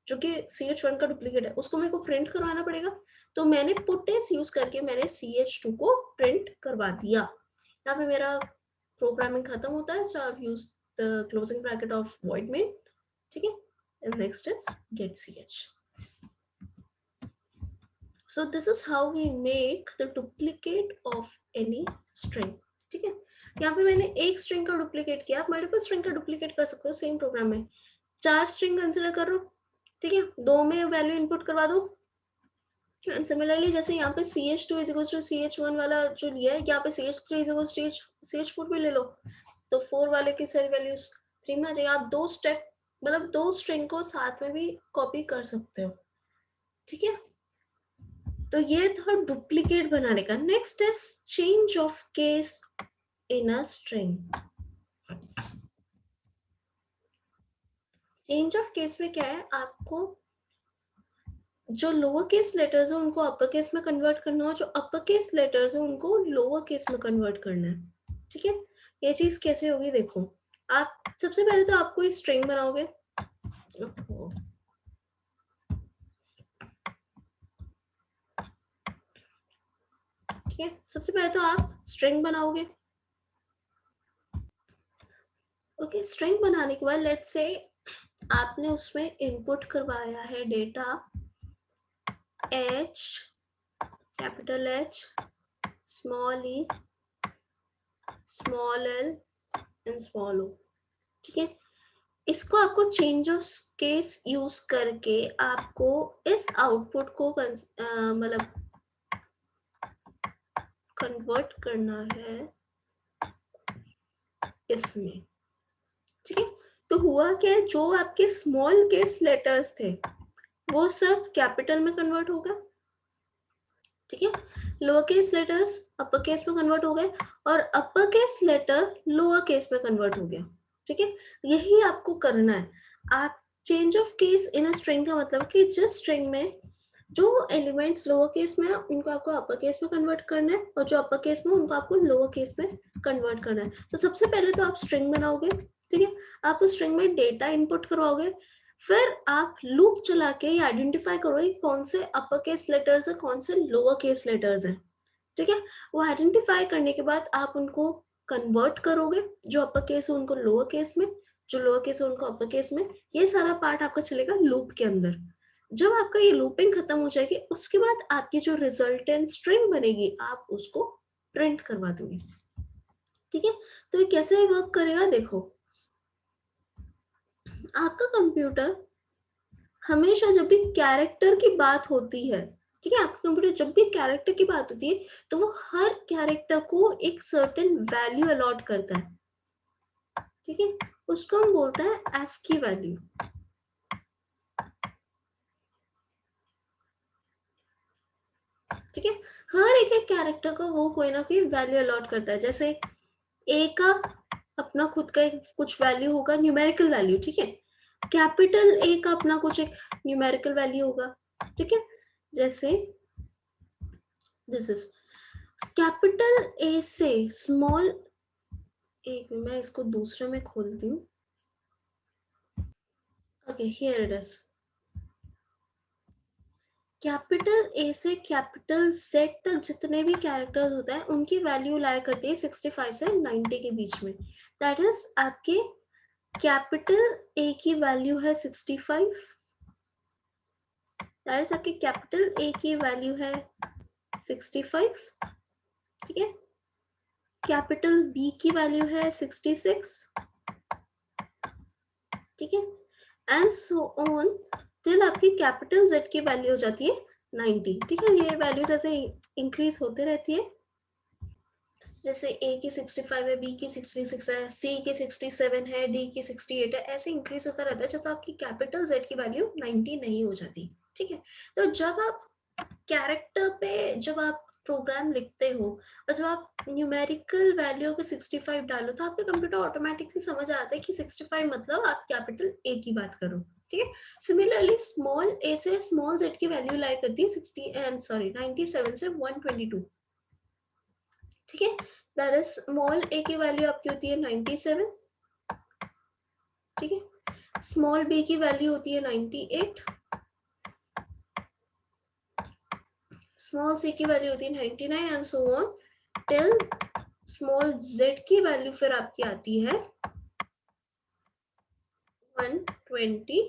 Speaker 1: जो कि CH1 का डुप्लीकेट है, उसको मेरे को प्रिंट करवाना पड़ेगा, तो मैंने पुटस यूज करके मैंने CH2 को प्रिंट करवा दिया। यहाँ पे मेरा प्रोग्रामिंग खत्म होता है, so I have used the closing bracket of void main, ठीक है। And next is get ch. So this is how we make the duplicate of any string, ठीक है। यहाँ पे मैंने एक स्ट्रिंग का डुप्लीकेट किया, आप मल्टीपल स्ट्रिंग का डुप्लीकेट कर सकते हो सेम प्रोग्राम में, 4 स्ट्रिंग कंसिडर करो, ठीक है, 2 में वैल्यू इनपुट करवा दो, एंड सिमिलरली जैसे यहाँ पे CH2 is equal to CH1 वाला जो लिया है, यहाँ पे CH3 is equal to CH4 भी ले लो, तो 4 वाले की सारी वैल्यूज 3 में आ जाएगी। आप 2 स्टेप मतलब 2 स्ट्रिंग को साथ में भी कॉपी कर सकते हो, ठीक है। तो ये था डुप्लीकेट बनाने का। Next is change of case in a string. Change of case में क्या है, आपको जो लोअर केस लेटर्स है उनको अपर केस में कन्वर्ट करना हो, जो अपर केस लेटर्स है उनको लोअर केस में कन्वर्ट करना है, ठीक है। ये चीज कैसे होगी देखो, आप सबसे पहले तो आपको स्ट्रिंग बनाओगे, ठीक है। सबसे पहले तो आप स्ट्रिंग बनाओगे, ओके। स्ट्रिंग बनाने के बाद लेट्स से आपने उसमें इनपुट करवाया है data H, capital H, small e, small l and small o, ठीक है। इसको आपको चेंज ऑफ केस यूज करके आपको इस आउटपुट को मतलब कन्वर्ट करना है इसमें, ठीक है। तो हुआ क्या है, जो आपके स्मॉल केस लेटर्स थे वो सब कैपिटल में कन्वर्ट हो गया, ठीक है। Lower case letters upper case में कन्वर्ट हो गए और upper case letter lower case में कन्वर्ट हो गया, ठीक है। यही आपको करना है। आप change of case in a string का मतलब कि जिस स्ट्रिंग में जो एलिमेंट्स लोअर केस में है उनको आपको अपर केस में कन्वर्ट करना है और जो अपर केस में उनको आपको लोअर केस में कन्वर्ट करना है। तो सबसे पहले तो आप स्ट्रिंग बनाओगे, ठीक है। आप उस स्ट्रिंग में डेटा इनपुट करवाओगे, फिर आप लूप चला के आइडेंटिफाई करोगे कौन से अपर केस लेटर्स है कौन से लोअर केस लेटर्स है, ठीक है। वो आइडेंटिफाई करने के बाद आप उनको कन्वर्ट करोगे, जो अपर केस है उनको लोअर केस में, जो लोअर केस है उनको अपर केस में। ये सारा पार्ट आपका चलेगा लूप के अंदर। जब आपका ये लूपिंग खत्म हो जाएगी उसके बाद आपकी जो रिजल्टेंट स्ट्रिंग बनेगी आप उसको प्रिंट करवा दोगे, ठीक है। तो ये कैसे वर्क करेगा देखो, आपका कंप्यूटर हमेशा जब भी कैरेक्टर की बात होती है ठीक है, आपका कंप्यूटर जब भी कैरेक्टर की बात होती है तो वो हर कैरेक्टर को एक सर्टेन वैल्यू अलॉट करता है, ठीक है, उसको हम बोलते हैं ASCII वैल्यू। ठीक है, हर एक एक कैरेक्टर को वो कोई ना कोई वैल्यू अलॉट करता है। जैसे ए का अपना खुद का एक कुछ वैल्यू होगा, न्यूमेरिकल वैल्यू, ठीक है, कैपिटल ए का अपना कुछ एक न्यूमेरिकल वैल्यू होगा, ठीक है। जैसे दिस इज कैपिटल ए से स्मॉल, एक मैं इसको दूसरे में खोलती हूँ। Okay, here it is. Capital A से कैपिटल जेड तक जितने भी कैरेक्टर्स होते हैं उनकी वैल्यू लाया करती है 65 से 90 के बीच में। दैट इज आपके कैपिटल ए की वैल्यू है 65, दैट इज आपके कैपिटल ए की वैल्यू है 65, ठीक है। कैपिटल बी की वैल्यू है 66, ठीक है, एंड सो ऑन टिल आपकी कैपिटल जेड की वैल्यू हो जाती है 90, ठीक है। ये वैल्यूज ऐसे इंक्रीज होते रहती है, जैसे ए की 65 है, बी की 66 है, सी की 67 है, डी की 68 है, ऐसे इंक्रीज होता रहता है जब आपकी कैपिटल जेड की वैल्यू 90 नहीं हो जाती, ठीक है। तो जब आप कैरेक्टर पे जब आप प्रोग्राम लिखते हो और जब आप न्यूमेरिकल वैल्यू के 65 डालो तो आपके कंप्यूटर ऑटोमेटिकली समझ आता है कि 65 मतलब आप कैपिटल ए की बात करो, ठीक है। सिमिलरली स्मॉल ए से स्मॉल जेड की वैल्यू लाई करती है 97 से 122, ठीक है। दैट इज स्मॉल ए की वैल्यू आपकी होती है 97, ठीक है। स्मॉल बी की वैल्यू होती है 98, स्मॉल सी की वैल्यू होती है 99 and so on till small Z की वैल्यू फिर आपकी आती है 120,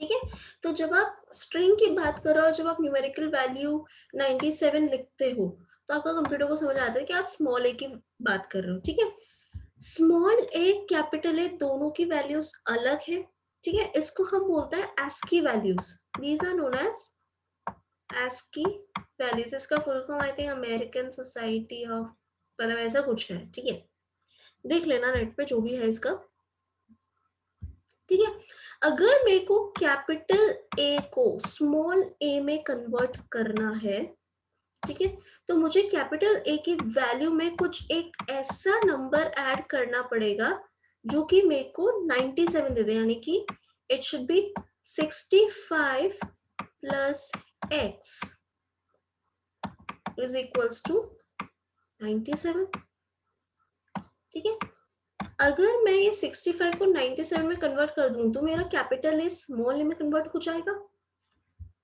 Speaker 1: ठीक है। तो जब आप स्ट्रिंग की बात करो और जब आप न्यूमेरिकल वैल्यू 97 लिखते हो तो आपका कंप्यूटर को समझ आता है कि आप स्मॉल ए की बात कर रहे हो, ठीक है। स्मॉल ए कैपिटल ए दोनों की वैल्यूज अलग है, ठीक है। इसको हम बोलते हैं ASCII values, these are known as ASCII values. इसका full form I think American society of, मतलब ऐसा कुछ है, ठीक है। देख लेना नेट पे जो भी है इसका, ठीक है। अगर मेरे को कैपिटल ए को स्मॉल ए में कन्वर्ट करना है, ठीक है, तो मुझे कैपिटल ए की वैल्यू में कुछ एक ऐसा नंबर ऐड करना पड़ेगा जो कि मेरे को 97 दे दे, यानी कि it should be 65 plus x is equals to 97, ठीक है। अगर मैं ये 65 को 97 में कन्वर्ट कर दूं तो मेरा कैपिटल ए स्मॉल ए में कन्वर्ट हो जाएगा।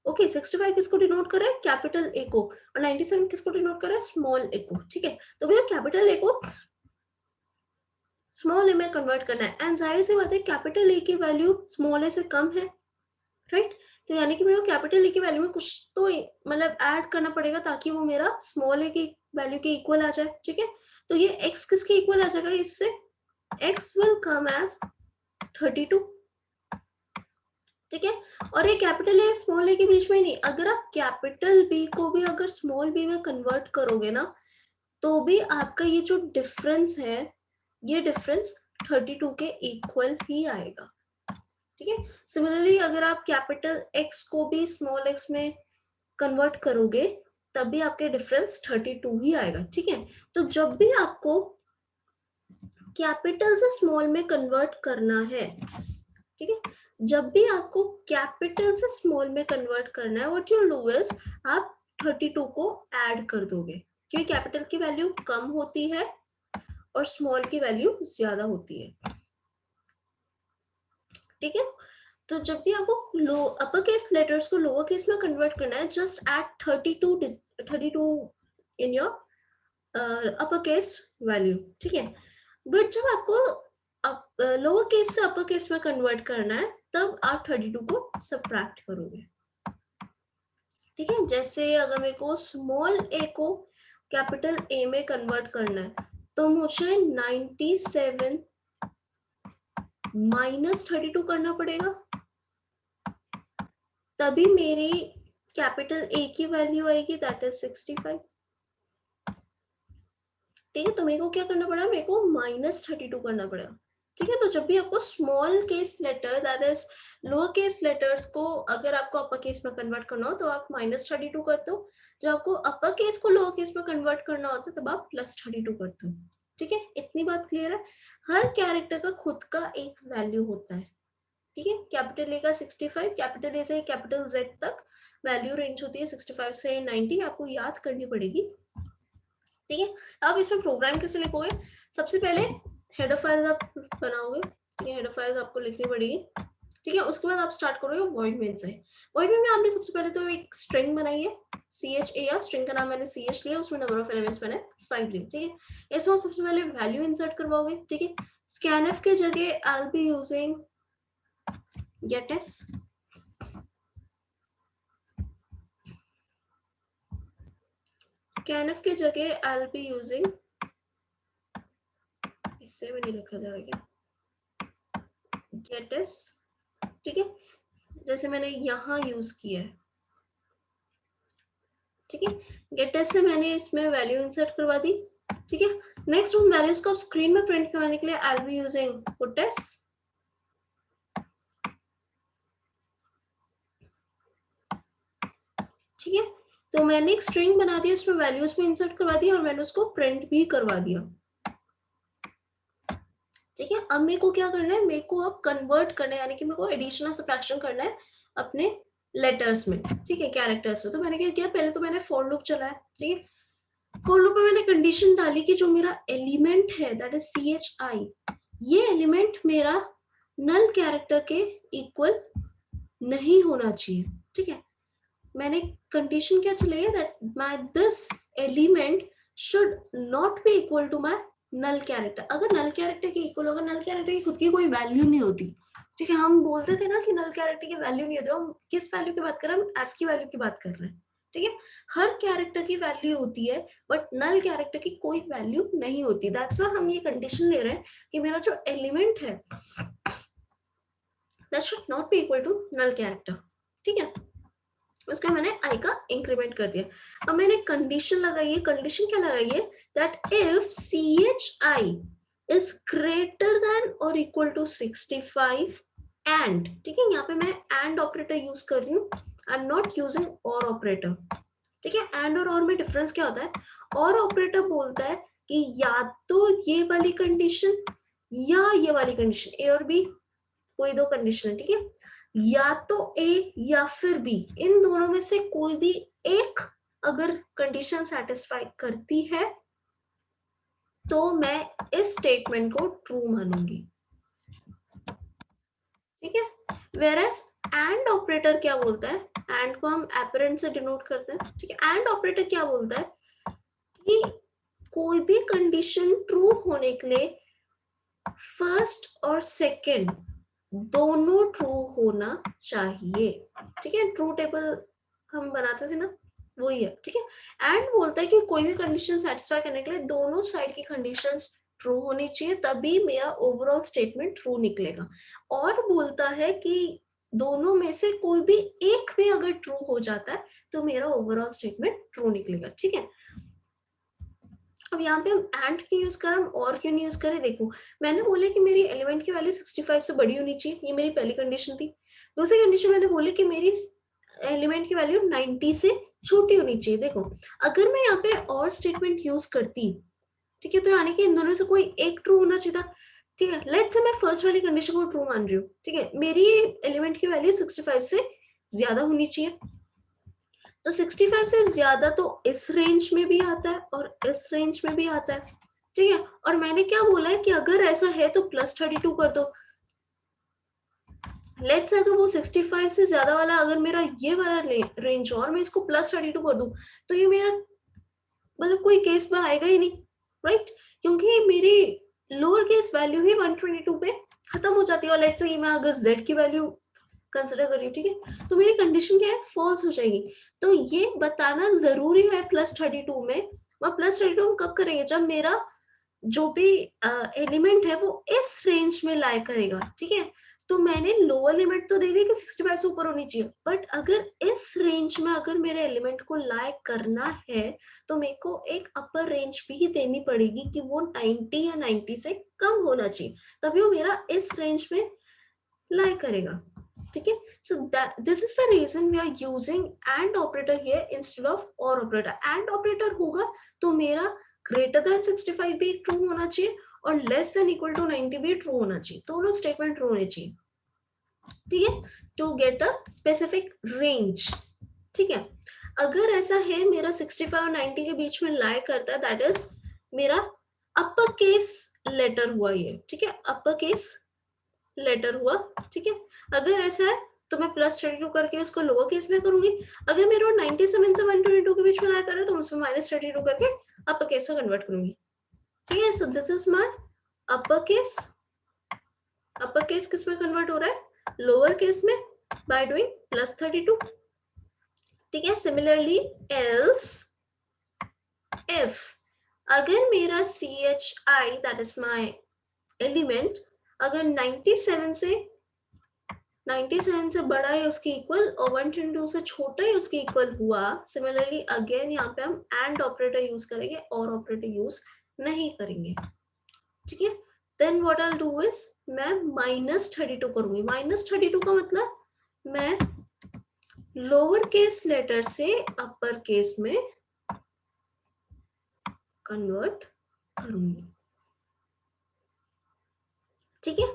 Speaker 1: ओके, 65 किसको डिनोट कर रहा है, कैपिटल ए को, और 97 किसको डिनोट कर रहा है, स्मॉल ए को, ठीक है। तो भैया कैपिटल ए को स्मॉल ए में कन्वर्ट करना है एंड जाहिर सी बात है कैपिटल ए की वैल्यू स्मॉल ए से कम है, राइट। तो यानी कि मेरे को कैपिटल ए की वैल्यू में कुछ तो मतलब ऐड करना पड़ेगा ताकि वो मेरा स्मॉल ए की वैल्यू के इक्वल आ जाए, ठीक है। तो ये x किसके इक्वल आ जाएगा, इससे x will come as 32, ठीक है। और ये कैपिटल ए स्मॉल ए के बीच में नहीं, अगर आप कैपिटल बी को भी अगर स्मॉल बी में कन्वर्ट करोगे ना तो भी आपका ये जो डिफरेंस है, ये डिफरेंस 32 के इक्वल ही आएगा, ठीक है। सिमिलरली अगर आप कैपिटल एक्स को भी स्मॉल एक्स में कन्वर्ट करोगे तब भी आपके डिफरेंस 32 ही आएगा, ठीक है। तो जब भी आपको कैपिटल से स्मॉल में कन्वर्ट करना है, ठीक है, जब भी आपको कैपिटल से स्मॉल में कन्वर्ट करना है, व्हाट यू डू इज आप 32 को ऐड कर दोगे, क्योंकि कैपिटल की वैल्यू कम होती है और स्मॉल की वैल्यू ज्यादा होती है, ठीक है। तो जब भी आपको लो अपर केस लेटर्स को लोअर केस में कन्वर्ट करना है, just add 32 in your upper case value, ठीक है। बट जब आपको लोअर केस से अपर केस में कन्वर्ट करना है तब आप 32 को सबट्रैक्ट करोगे, ठीक है। जैसे अगर मेरे को स्मॉल ए को कैपिटल ए में कन्वर्ट करना है तो मुझे 97 माइनस 32 करना पड़ेगा, तभी मेरी कैपिटल ए की वैल्यू आएगी, दैट इज 65। ठीक है, तो मेरे को क्या करना पड़ा, मेरे को -32 करना पड़ा। ठीक है, तो जब भी आपको small case letter that is lower case letters को अगर आपको अपर केस में कन्वर्ट करना हो तो आप -32 करते हो, जब आपको अपर केस को लोअर केस में कन्वर्ट करना होता है तब आप +32 करते हो। ठीक है, इतनी बात क्लियर है। हर कैरेक्टर का खुद का एक वैल्यू होता है। ठीक है, कैपिटल ए का 65, कैपिटल ए से कैपिटल जेड तक वैल्यू रेंज होती है 65 से 90, आपको याद करनी पड़ेगी। ठीक है, अब इसमें प्रोग्राम कैसे लिखोगे, सबसे पहले हेडर फाइल्स आप बनाओगे। ठीक है, हेडर फाइल्स आपको लिखनी पड़ेगी। ठीक है, उसके बाद आप स्टार्ट करोगे वॉइड मेन से। वॉइड मेन में आपने सबसे पहले तो एक स्ट्रिंग बनाई है CHAR, स्ट्रिंग का नाम मैंने CH लिया, उसमें नंबर ऑफ एलिमेंट्स मैंने 5 लिए। ठीक है, इसमें सबसे पहले वैल्यू इंसर्ट करवाओगे। ठीक है, scanf के जगह I will be using gets. scanf के जगह आई विल बी यूजिंग, इससे भी नहीं लिखा जाएगा, गेट्स। ठीक है, जैसे मैंने यहाँ यूज किया है। ठीक है, गेट्स से मैंने इसमें वैल्यू इंसर्ट करवा दी। ठीक है, नेक्स्ट उन वैल्यूज को आप स्क्रीन में प्रिंट करवाने के लिए आई विल बी यूजिंग पुट्स। ठीक है, तो मैंने एक स्ट्रिंग बना दी, उसमें वैल्यूज में इंसर्ट करवा दी और मैंने उसको प्रिंट भी करवा दिया। ठीक है, अब मेरे को क्या करना है, मेरे को अब कन्वर्ट करना है, यानी कि मेरे को एडिशन और सब्ट्रैक्शन करना है अपने लेटर्स में। ठीक है, कैरेक्टर्स में। तो मैंने क्या किया, पहले तो मैंने फॉर लूप चलाया। ठीक है, फॉर लूप में मैंने कंडीशन डाली कि जो मेरा एलिमेंट है दैट इज CHI, ये एलिमेंट मेरा नल कैरेक्टर के इक्वल नहीं होना चाहिए। ठीक है, मैंने कंडीशन क्या चलाई है, that my this element should not be equal to my null character. अगर नल कैरेक्टर के इक्वल होगा, नल कैरेक्टर की खुद की कोई वैल्यू नहीं होती। ठीक है, हम बोलते थे ना कि नल कैरेक्टर की वैल्यू नहीं होती, हम किस वैल्यू की बात कर रहे हैं, हम एस की वैल्यू की बात कर रहे हैं। ठीक है, हर कैरेक्टर की वैल्यू होती है बट नल कैरेक्टर की कोई वैल्यू नहीं होती। दैट्स व्हाई हम ये कंडीशन ले रहे हैं कि मेरा जो एलिमेंट है that should not be equal to null character. ठीक है, उसका मैंने आई का इंक्रीमेंट कर दिया। अब मैंने कंडीशन लगाई है, कंडीशन क्या लगाई है, that if CHI is greater than और इक्वल टू 65 एंड, ठीक है, यहाँ पे मैं एंड ऑपरेटर यूज कर रही हूँ, आई एम नॉट यूजिंग और ऑपरेटर। ठीक है, एंड और में डिफरेंस क्या होता है, और ऑपरेटर बोलता है कि या तो ये वाली कंडीशन या ये वाली कंडीशन, ए और बी कोई दो कंडीशन है। ठीक है, या तो ए या फिर बी, इन दोनों में से कोई भी एक अगर कंडीशन सेटिस्फाई करती है तो मैं इस स्टेटमेंट को ट्रू मानूंगी। ठीक है, वेरएस एंड ऑपरेटर क्या बोलता है, एंड को हम एपरेंट से डिनोट करते हैं। ठीक है, एंड ऑपरेटर क्या बोलता है कि कोई भी कंडीशन ट्रू होने के लिए फर्स्ट और सेकंड दोनों ट्रू होना चाहिए। ठीक है, ट्रू टेबल हम बनाते थे ना, वही है। ठीक है, एंड बोलता है कि कोई भी कंडीशन सेटिस्फाई करने के लिए दोनों साइड की कंडीशंस ट्रू होनी चाहिए, तभी मेरा ओवरऑल स्टेटमेंट ट्रू निकलेगा। और बोलता है कि दोनों में से कोई भी एक भी अगर ट्रू हो जाता है तो मेरा ओवरऑल स्टेटमेंट ट्रू निकलेगा। ठीक है, अब यहाँ पे हम एंड की यूज कर, हम और क्यों नहीं यूज करें, देखो मैंने बोला कि मेरी एलिमेंट की वैल्यू 65 से बड़ी होनी चाहिए, ये मेरी पहली कंडीशन थी। दूसरी कंडीशन मैंने बोली कि मेरी एलिमेंट की वैल्यू 90 से छोटी होनी चाहिए। देखो अगर मैं यहाँ पे और स्टेटमेंट यूज करती, ठीक है, तो यानी कि इन दोनों से कोई एक ट्रू होना चाहिए था। ठीक है, लेट्स से मैं फर्स्ट वाली कंडीशन को ट्रू मान रही हूँ। ठीक है, मेरी एलिमेंट की वैल्यू 65 से ज्यादा होनी चाहिए, तो 65 से ज्यादा तो इस रेंज में भी आता है और इस रेंज में भी आता है। ठीक है, और मैंने क्या बोला है कि अगर ऐसा है तो +32 कर दो। लेट्स अगर वो 65 से ज्यादा वाला अगर मेरा ये वाला रेंज और मैं इसको +32 कर दूं तो ये मेरा मतलब कोई केस में आएगा ही नहीं, राइट, क्योंकि मेरी लोअर केस वैल्यू ही 122 पे खत्म हो जाती है। और लेट्स से मैं अगर z की वैल्यू कंसिडर कर रही हूँ, ठीक है, तो मेरी कंडीशन क्या है, फॉल्स हो जाएगी। तो ये बताना जरूरी है +32 में। और +32 कब करेंगे, जब मेरा जो भी एलिमेंट है वो इस रेंज में लाई करेगा। ठीक है, तो मैंने लोअर लिमिट तो दे दी कि 65 से ऊपर होनी चाहिए, बट अगर इस रेंज में अगर मेरे एलिमेंट को लाई करना है तो मेरे को एक अपर रेंज भी देनी पड़ेगी कि वो 90 या 90 से कम होना चाहिए, तभी वो मेरा इस रेंज में लाई करेगा। ठीक है, so this is the reason we are using and operator here instead of or operator. And operator होगा तो मेरा ग्रेटर देन 65 भी ट्रू होना चाहिए और लेस देन इक्वल टू 90 भी ट्रू होना चाहिए, दोनों स्टेटमेंट ट्रू होने चाहिए। ठीक है, to get a specific range. ठीक है, अगर ऐसा है मेरा 65 और 90 के बीच में लाई करता है, दैट इज मेरा अपर केस लेटर हुआ ये। ठीक है, अपर केस लेटर हुआ। ठीक है, अगर ऐसा है तो मैं +32 करके उसको लोअर केस में करूंगी। अगर मेरे 97 से 122 के बीच में लाई कर रहा है तो उसमें -32 करके अपर केस में कन्वर्ट करूंगी। ठीक है, so this is my upper case. Upper case किस में कन्वर्ट हो रहा है? लोअर केस में बाय डूइंग +32। ठीक है, सिमिलरली एल्स इफ अगर मेरा CHI that is my element अगर 97 से बड़ा है उसके इक्वल और 122 से छोटा है उसके इक्वल हुआ, सिमिलरली अगेन यहाँ पे हम एंड ऑपरेटर यूज करेंगे और ऑपरेटर यूज नहीं करेंगे। ठीक है, then what I will do is मैं -32 करूंगी। -32 का मतलब मैं लोअर केस लेटर से अपर केस में कन्वर्ट करूंगी। ठीक है,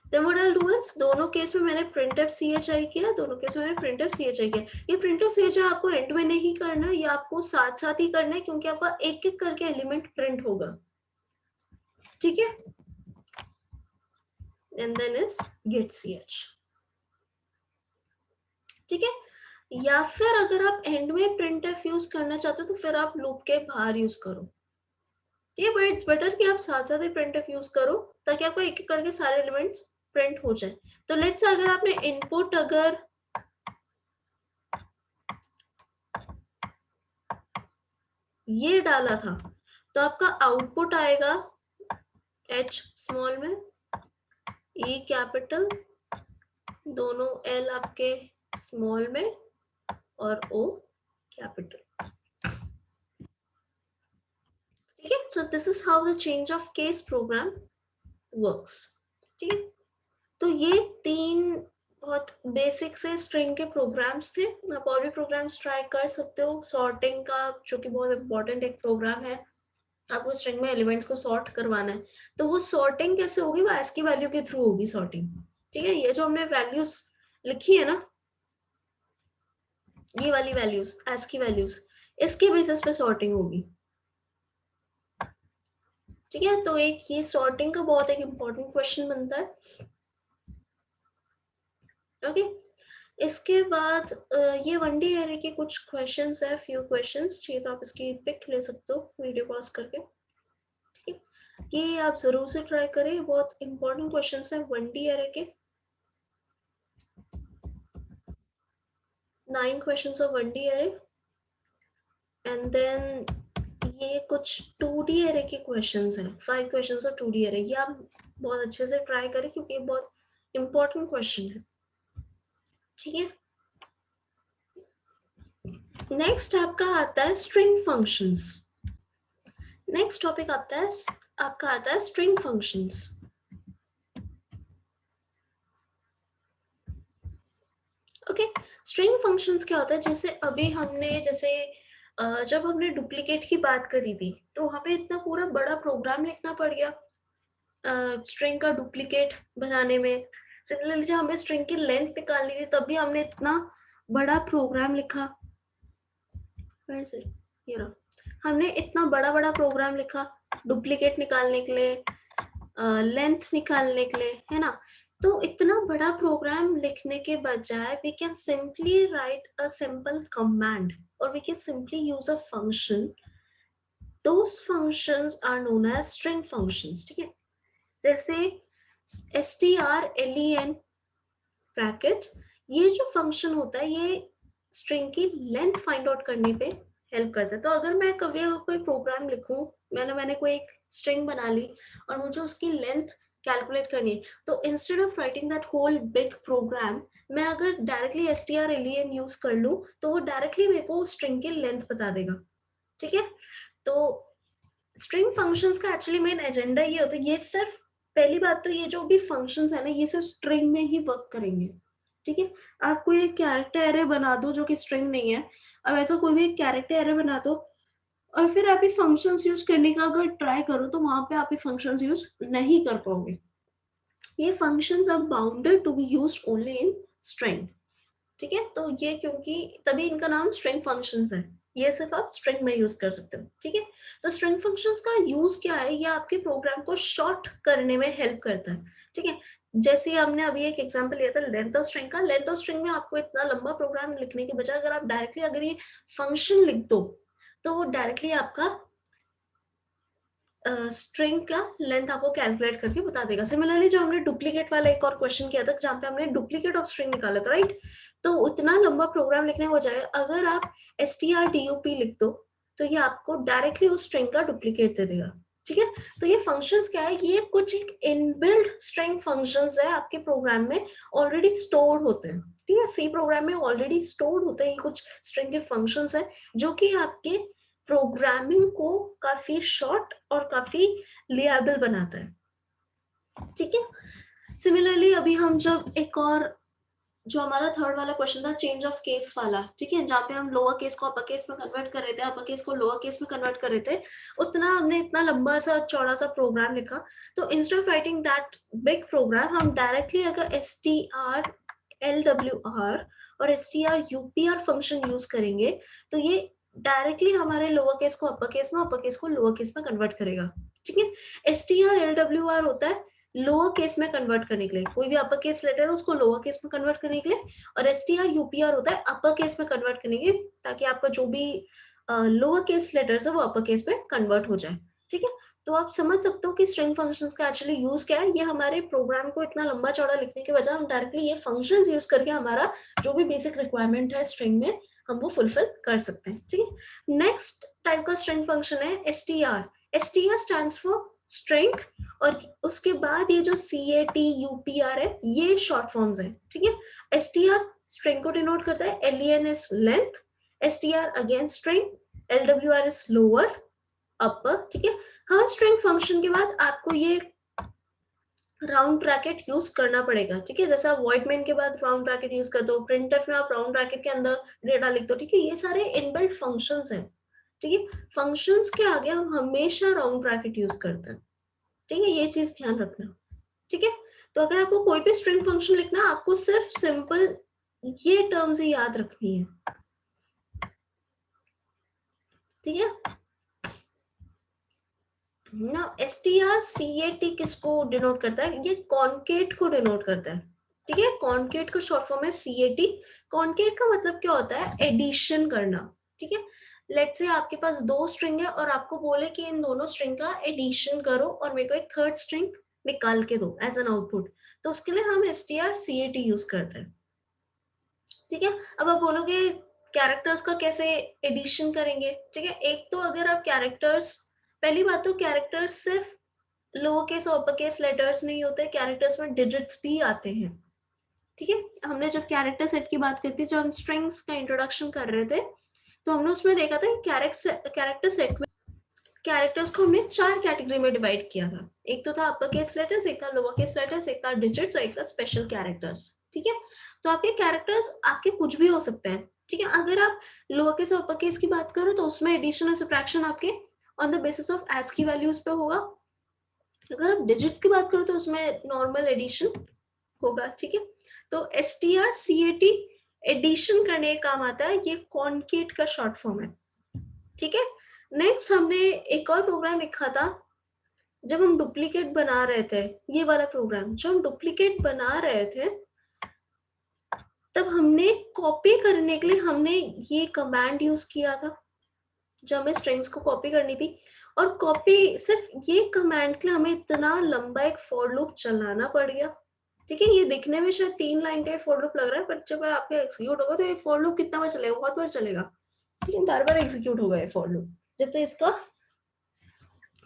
Speaker 1: then what I'll do is दोनों केस में मैंने printf chi किया, दोनों केस में मैंने printf chi किया। ये printf chi आपको एंड में नहीं करना, ये आपको साथ साथ ही करना है क्योंकि आपका एक एक करके एलिमेंट प्रिंट होगा। ठीक है, and then is get ch। ठीक है, या फिर अगर आप एंड में printf यूज करना चाहते हो तो फिर आप लूप के बाहर यूज करो। ठीक है, बट इट्स बेटर कि आप साथ साथ ही printf यूज करो ताकि आपको एक एक करके सारे एलिमेंट्स प्रिंट हो जाए। तो लेट्स अगर आपने इनपुट अगर ये डाला था तो आपका आउटपुट आएगा H स्मॉल में, E कैपिटल, दोनों L आपके स्मॉल में और O कैपिटल। ठीक है, so this is how the change of case program works. ठीक है, तो ये 3 बहुत बेसिक से स्ट्रिंग के प्रोग्राम्स थे। आप और भी प्रोग्राम्स ट्राई कर सकते हो। सॉर्टिंग का जो कि बहुत इंपॉर्टेंट एक प्रोग्राम है, आपको स्ट्रिंग में एलिमेंट्स को सॉर्ट करवाना है, तो वो सॉर्टिंग कैसे होगी? वो ASCII वैल्यू के थ्रू होगी सॉर्टिंग। ठीक है, ये जो हमने वैल्यूज लिखी है ना, ये वाली वैल्यूज ASCII वैल्यूज, इसके बेसिस पे सॉर्टिंग होगी। ठीक है, तो एक ये सॉर्टिंग का बहुत एक इम्पोर्टेंट क्वेश्चन बनता है। ओके, इसके बाद ये 1D एरे के कुछ क्वेश्चंस है, फ्यू क्वेश्चंस चाहिए तो आप इसकी पिक ले सकते हो वीडियो पॉज करके। ठीक है, ये आप जरूर से ट्राई करें, बहुत इंपॉर्टेंट क्वेश्चंस है 1D एरे के। 9 questions of 1D array and then ये कुछ 2D एरे के क्वेश्चंस हैं, 5 क्वेश्चंस ऑफ 2D एरे। ये आप बहुत अच्छे से ट्राई करें क्योंकि ये बहुत इंपॉर्टेंट क्वेश्चन है। ठीक है, नेक्स्ट आपका आता है स्ट्रिंग फंक्शंस। नेक्स्ट टॉपिक आपका आता है string functions. Okay, string functions क्या होता है? जैसे अभी हमने जब हमने डुप्लीकेट की बात करी थी तो हमें इतना पूरा बड़ा प्रोग्राम लिखना पड़ गया स्ट्रिंग का डुप्लीकेट बनाने में। सिमिलरली जब हमें स्ट्रिंग की लेंथ निकालनी थी तब भी हमने इतना बड़ा प्रोग्राम लिखा। ये रहा, हमने इतना बड़ा प्रोग्राम लिखा डुप्लीकेट निकालने के लिए, लेंथ निकालने के लिए, है ना। तो इतना बड़ा प्रोग्राम लिखने के बजाय we can simply write a simple command और we can simply use a function. Those functions are known as string functions. ठीक है, जैसे strlen ब्रैकेट, ये जो फंक्शन होता है ये स्ट्रिंग की लेंथ फाइंड आउट करने पे हेल्प करता है। तो अगर मैं कभी कोई प्रोग्राम लिखूं, मैंने कोई एक स्ट्रिंग बना ली और मुझे उसकी लेंथ कैलकुलेट करनी है, तो instead of writing that whole big program, मैं अगर डायरेक्टली str यूज कर लूँ तो वो डायरेक्टली मेरे को स्ट्रिंग की लेंथ बता देगा, ठीक है। तो स्ट्रिंग फंक्शंस का एक्चुअली मेन एजेंडा ये होता है, ये सिर्फ पहली बात तो ये जो भी फंक्शंस है ना ये सिर्फ स्ट्रिंग में ही वर्क करेंगे, ठीक है। आप कोई एक कैरेक्टर एरे बना दो जो कि स्ट्रिंग नहीं है, अब ऐसा कोई भी एक कैरेक्टर एरे बना दो और फिर आप ये फंक्शंस यूज करने का अगर ट्राई करो तो वहां पे आप ये फंक्शंस यूज नहीं कर पाओगे। ये functions are bounded to be used only in string, ठीक है। तो ये क्योंकि तभी इनका नाम स्ट्रिंग फंक्शंस है, ये सिर्फ आप स्ट्रिंग में यूज कर सकते हो, ठीक है। तो स्ट्रिंग फंक्शंस का यूज क्या है, ये आपके प्रोग्राम को शॉर्ट करने में हेल्प करता है, ठीक है। जैसे हमने अभी एक एग्जांपल लिया था लेंथ ऑफ स्ट्रिंग का, लेंथ ऑफ स्ट्रिंग में आपको इतना लंबा प्रोग्राम लिखने के बजाय अगर आप डायरेक्टली अगर ये फंक्शन लिख दो तो वो डायरेक्टली आपका स्ट्रिंग का लेंथ आपको कैलकुलेट करके बता देगा। सिमिलरली जो हमने डुप्लीकेट वाला एक और क्वेश्चन किया था जहाँ पे हमने डुप्लीकेट ऑफ स्ट्रिंग निकाला था, राइट। तो उतना लंबा प्रोग्राम लिखने हो जाए, अगर आप strdup लिख दो तो ये आपको डायरेक्टली उस स्ट्रिंग का डुप्लीकेट दे देगा, ठीक है। तो ये फंक्शंस क्या है, ये कुछ एक इनबिल्ट स्ट्रिंग फंक्शंस है आपके प्रोग्राम में, ऑलरेडी स्टोर्ड होते हैं, ठीक है। सी प्रोग्राम में ऑलरेडी स्टोर्ड होते हैं कुछ स्ट्रिंग के फंक्शंस है जो कि आपके प्रोग्रामिंग को काफी शॉर्ट और काफी लिएबल बनाता है, ठीक है। सिमिलरली अभी हम जब एक और जो हमारा थर्ड वाला क्वेश्चन था चेंज ऑफ केस वाला, ठीक है, जहाँ पे हम लोअर केस को अपर केस में कन्वर्ट कर रहे थे, अपर केस को लोअर केस में कन्वर्ट कर रहे थे, उतना हमने इतना लंबा सा चौड़ा सा प्रोग्राम लिखा। तो instead of writing that big program हम डायरेक्टली अगर strlwr और strupr फंक्शन यूज करेंगे तो ये डायरेक्टली हमारे लोअर केस को अपर केस में, अपर केस को लोअर केस में कन्वर्ट करेगा, ठीक है। strlwr होता है लोअर केस में कन्वर्ट करने के लिए, कोई भी अपर केस लेटर है उसको लोअर केस में कन्वर्ट करने के लिए, और strupr होता है अपर केस में कन्वर्ट करने के लिए ताकि आपका जो भी लोअर केस लेटर्स है वो अपर केस में कन्वर्ट हो जाए, ठीक है। तो आप समझ सकते हो कि स्ट्रिंग फंक्शंस का एक्चुअली यूज क्या है, ये हमारे प्रोग्राम को इतना लंबा चौड़ा लिखने के बजाय हम डायरेक्टली ये फंक्शंस यूज करके हमारा जो भी बेसिक रिक्वायरमेंट है स्ट्रिंग में हम वो फुलफिल कर सकते हैं, ठीक है। नेक्स्ट टाइप का स्ट्रिंग फंक्शन है str। str stands for string, और उसके बाद ये जो CATUPR है ये शॉर्ट फॉर्म्स है, ठीक है। STR स्ट्रिंग को डिनोट करता है, LEN is length, STR again string, LWR is lower upper, ठीक है। हर स्ट्रिंग फंक्शन के बाद आपको ये राउंड ब्रैकेट यूज करना पड़ेगा, ठीक है। जैसे आप वॉइड मेन के बाद राउंड ब्रैकेट यूज कर दो, प्रिंटफ में आप राउंड ब्रैकेट के अंदर डेटा लिख दो, ठीक है। ये सारे इनबिल्ट फंक्शंस हैं, ठीक है। फंक्शंस के आगे हम हमेशा राउंड ब्रैकेट यूज करते हैं, ठीक है, ये चीज ध्यान रखना, ठीक है। तो अगर आपको कोई भी स्ट्रिंग फंक्शन लिखना आपको सिर्फ सिंपल ये टर्म्स ही याद रखनी है, ठीक है ना। strcat किसको डिनोट करता है, ये कॉन्केट को डिनोट करता है, ठीक है। कॉन्केट का शॉर्ट फॉर्म है CAT। कॉन्केट का मतलब क्या होता है, एडिशन करना, ठीक है। लेट्स से आपके पास दो स्ट्रिंग है और आपको बोले कि इन दोनों स्ट्रिंग का एडिशन करो और मेरे को एक थर्ड स्ट्रिंग निकाल के दो एज एन आउटपुट, तो उसके लिए हम strcat यूज करते हैं, ठीक है। अब आप बोलोगे कैरेक्टर्स का कैसे एडिशन करेंगे, ठीक है। एक तो अगर आप कैरेक्टर्स, पहली बात तो कैरेक्टर्स सिर्फ लोअर केस और अपर केस लेटर्स नहीं होते, कैरेक्टर्स में डिजिट्स भी आते हैं, ठीक है। हमने जब कैरेक्टर सेट की बात करती जब हम स्ट्रिंग्स का इंट्रोडक्शन कर रहे थे तो हमने उसमें देखा था कैरेक्टर सेट में कैरेक्टर्स को हमने 4 कैटेगरी में डिवाइड किया था। एक तो था अपर केस लेटर्स, एक था लोअर केस लेटर्स, एक था डिजिट्स और एक था स्पेशल कैरेक्टर्स, ठीक है। तो आपके कैरेक्टर्स आपके कुछ भी हो सकते हैं, ठीक है। अगर आप लोअर केस और अपर केस की बात करो तो उसमें एडिशन और सब्ट्रैक्शन आपके on the basis of S की वैल्यूज पे होगा। अगर आप डिजिट्स की बात करो तो उसमें नॉर्मल एडिशन होगा, ठीक है। तो strcat एडिशन करने का काम आता है, ये कॉन्केट का शॉर्ट फॉर्म है, ठीक है। नेक्स्ट हमने एक और प्रोग्राम लिखा था जब हम डुप्लीकेट बना रहे थे, ये वाला प्रोग्राम जब हम डुप्लीकेट बना रहे थे तब हमने कॉपी करने के लिए हमने ये कमांड यूज किया था जब हमें स्ट्रिंग्स को कॉपी करनी थी, और कॉपी सिर्फ ये कमांड के लिए हमें इतना लंबा एक फॉर लूप चलाना पड़ गया, ठीक है। ये दिखने में शायद 3 लाइन का फॉर लूप लग रहा है, पर जब आपका एग्जीक्यूट होगा तो ये फॉर लूप कितना बार चलेगा, बहुत बार चलेगा, ठीक है। बार बार एग्जीक्यूट होगा ये फॉर लूप जब तक इसका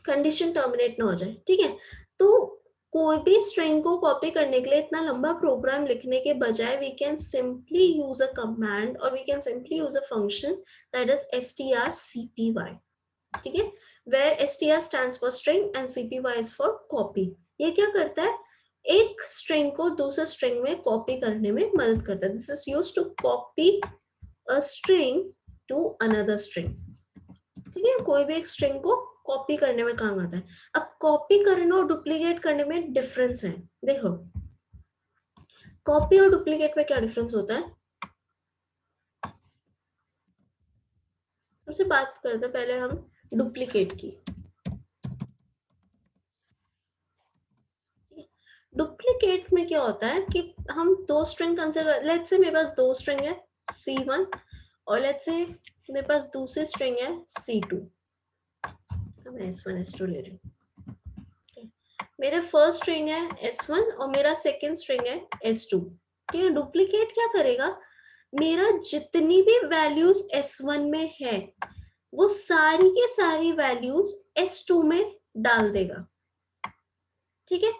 Speaker 1: कंडीशन टर्मिनेट ना हो जाए, ठीक है। तो कोई भी स्ट्रिंग को कॉपी करने के लिए इतना लंबा प्रोग्राम लिखने के बजाय we can simply use a command और we can simply use a function that is strcpy, ठीक है, where str stands for string and cpy is for copy। ये क्या करता है, एक स्ट्रिंग को दूसरे स्ट्रिंग में कॉपी करने में मदद करता है। This is used to copy a string to another string, ठीक है, कोई भी एक स्ट्रिंग को कॉपी करने में काम आता है। अब कॉपी करने और डुप्लीकेट करने में डिफरेंस है। देखो कॉपी और डुप्लीकेट में क्या डिफरेंस होता है, सबसे बात करते हैं पहले हम डुप्लीकेट की। डुप्लीकेट में क्या होता है कि हम दो स्ट्रिंग कंसीडर, लेट्स से मेरे पास दो स्ट्रिंग है C1 और लेट्स से मेरे पास दूसरी स्ट्रिंग है C2, मैं S1 S2 ले रही हूँ। मेरे फर्स्ट स्ट्रिंग है S1 और मेरा सेकंड स्ट्रिंग है S2, ठीक है। डुप्लीकेट क्या करेगा, मेरा जितनी भी वैल्यूज S1 में है वो सारी की सारी वैल्यूज S2 में डाल देगा, ठीक है।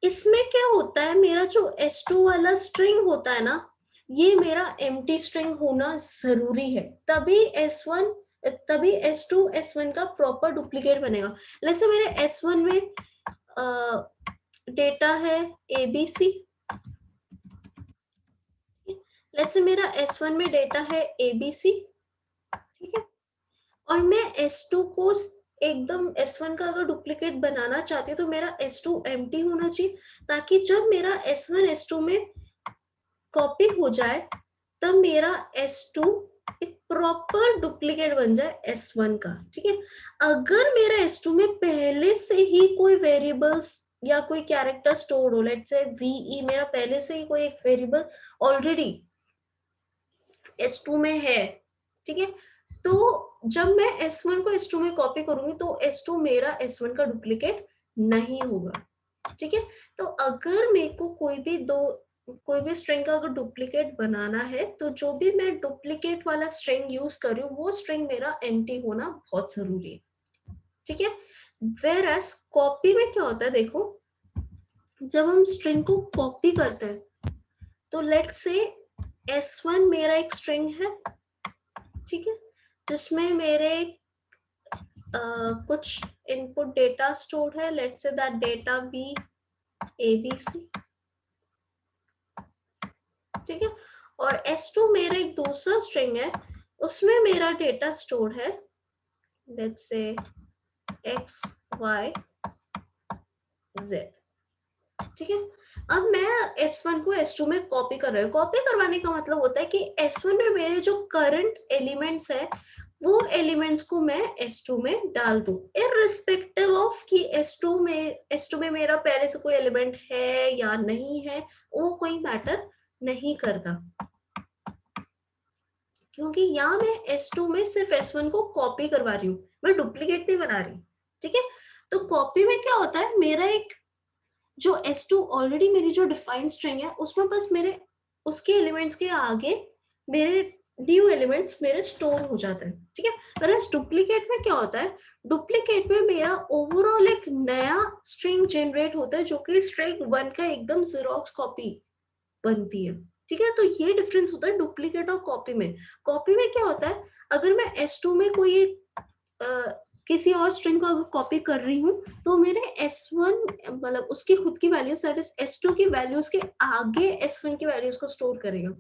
Speaker 1: इसमें क्या होता है, मेरा जो S2 वाला स्ट्रिंग होता है ना, ये मेरा एम्प्टी स्ट्रिंग होना जरूरी है, तभी S2 S1 का प्रॉपर डुप्लीकेट बनेगा। जैसे मेरे S1 में डेटा है ABC, लेट्स से मेरा S1 में डेटा है ABC, ठीक है, और मैं S2 को एकदम S1 का अगर डुप्लीकेट बनाना चाहती हूँ तो मेरा S2 एम्प्टी होना चाहिए, ताकि जब मेरा S1 S2 में कॉपी हो जाए तब मेरा S2 एक प्रॉपर डुप्लीकेट बन जाए S1 का, ठीक है। अगर मेरा S2 में पहले से ही कोई वेरिएबल्स या कोई कैरेक्टर स्टोर हो, लेट्स से VE, मेरा पहले से ही कोई एक वेरिएबल ऑलरेडी S2 में है, ठीक है, तो जब मैं S1 को S2 में कॉपी करूंगी तो S2 मेरा S1 का डुप्लीकेट नहीं होगा, ठीक है। तो अगर मेरे को कोई भी स्ट्रिंग का अगर डुप्लीकेट बनाना है तो जो भी मैं डुप्लीकेट वाला स्ट्रिंग यूज कर रही हूँ वो स्ट्रिंग मेरा एम्प्टी होना बहुत जरूरी है, ठीक है। वेयर एज कॉपी में क्या होता है, देखो जब हम स्ट्रिंग को कॉपी करते हैं तो लेट्स से S1 मेरा एक स्ट्रिंग है, ठीक है, जिसमें मेरे कुछ इनपुट डेटा स्टोर है, let's say that data be ABC, ठीक है, और S2 मेरा एक दूसरा स्ट्रिंग है, उसमें मेरा डेटा स्टोर है, लेट्स से X Y Z, ठीक है। अब मैं S1 को S2 में कॉपी कर रही हूँ। कॉपी करवाने का मतलब होता है कि S1 में मेरे जो करंट एलिमेंट्स है वो एलिमेंट्स को मैं S2 में डाल दूं, इररिस्पेक्टिव ऑफ कि S2 में मेरा पहले से कोई एलिमेंट है या नहीं है, वो कोई मैटर नहीं करता, क्योंकि यहाँ मैं S2 में सिर्फ S1 को कॉपी करवा रही हूँ, मैं डुप्लीकेट नहीं बना रही, ठीक है। तो कॉपी में क्या होता है, मेरा एक जो S2 ऑलरेडी मेरी जो डिफाइंड स्ट्रिंग है उसमें बस मेरे उसके एलिमेंट्स के आगे मेरे न्यू एलिमेंट्स मेरे स्टोर हो जाते हैं, ठीक है। वरस डुप्लीकेट में क्या होता है, डुप्लीकेट में मेरा ओवरऑल एक नया स्ट्रिंग जनरेट होता है जो कि स्ट्रिंग 1 का एकदम जीरोक्स कॉपी बनती है, ठीक है। तो ये डिफरेंस होता है डुप्लीकेट और कॉपी में। कॉपी में क्या होता है, अगर मैं S2 में कोई किसी और स्ट्रिंग को अगर कॉपी कर रही हूँ तो मेरे S1 मतलब उसकी खुद की वैल्यूज दैट इज S2 की वैल्यूज के आगे S1 की वैल्यूज को स्टोर करेगा,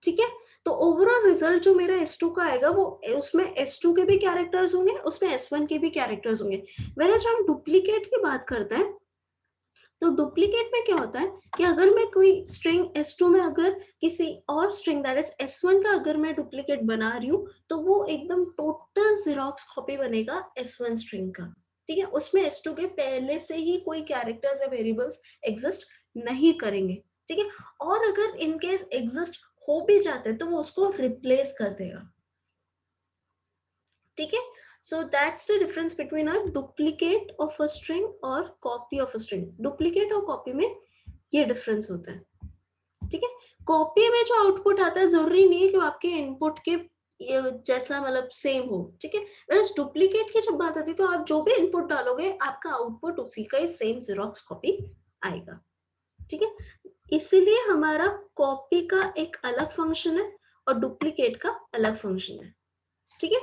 Speaker 1: ठीक है। तो ओवरऑल रिजल्ट जो मेरा S2 का आएगा वो उसमें S2 के भी कैरेक्टर्स होंगे, उसमें S1 के भी कैरेक्टर्स होंगे। वेयर जब हम डुप्लीकेट की बात करते हैं तो डुप्लीकेट में क्या होता है कि अगर मैं कोई स्ट्रिंग S2 में अगर किसी और स्ट्रिंग दैट इज S1 का अगर मैं डुप्लीकेट बना रही हूँ तो वो एकदम टोटल जीरोक्स कॉपी बनेगा S1 स्ट्रिंग का, ठीक है। उसमें S2 के पहले से ही कोई कैरेक्टर्स या वेरिएबल्स एग्जिस्ट नहीं करेंगे, ठीक है। और अगर इनकेस एग्जिस्ट हो भी जाते हैं तो वो उसको रिप्लेस कर देगा, ठीक है। So that's the difference between a duplicate of a string और copy of a string. Duplicate और copy में ये difference होता है, ठीक है। कॉपी में जो आउटपुट आता है जरूरी नहीं है कि आपके इनपुट के ये जैसा मतलब सेम हो, ठीक है। वैसे डुप्लीकेट की जब बात आती है तो आप जो भी इनपुट डालोगे आपका आउटपुट उसी का ही सेम जेरोक्स कॉपी आएगा, ठीक है। इसीलिए हमारा कॉपी का एक अलग फंक्शन है और डुप्लीकेट का अलग फंक्शन है, ठीक है।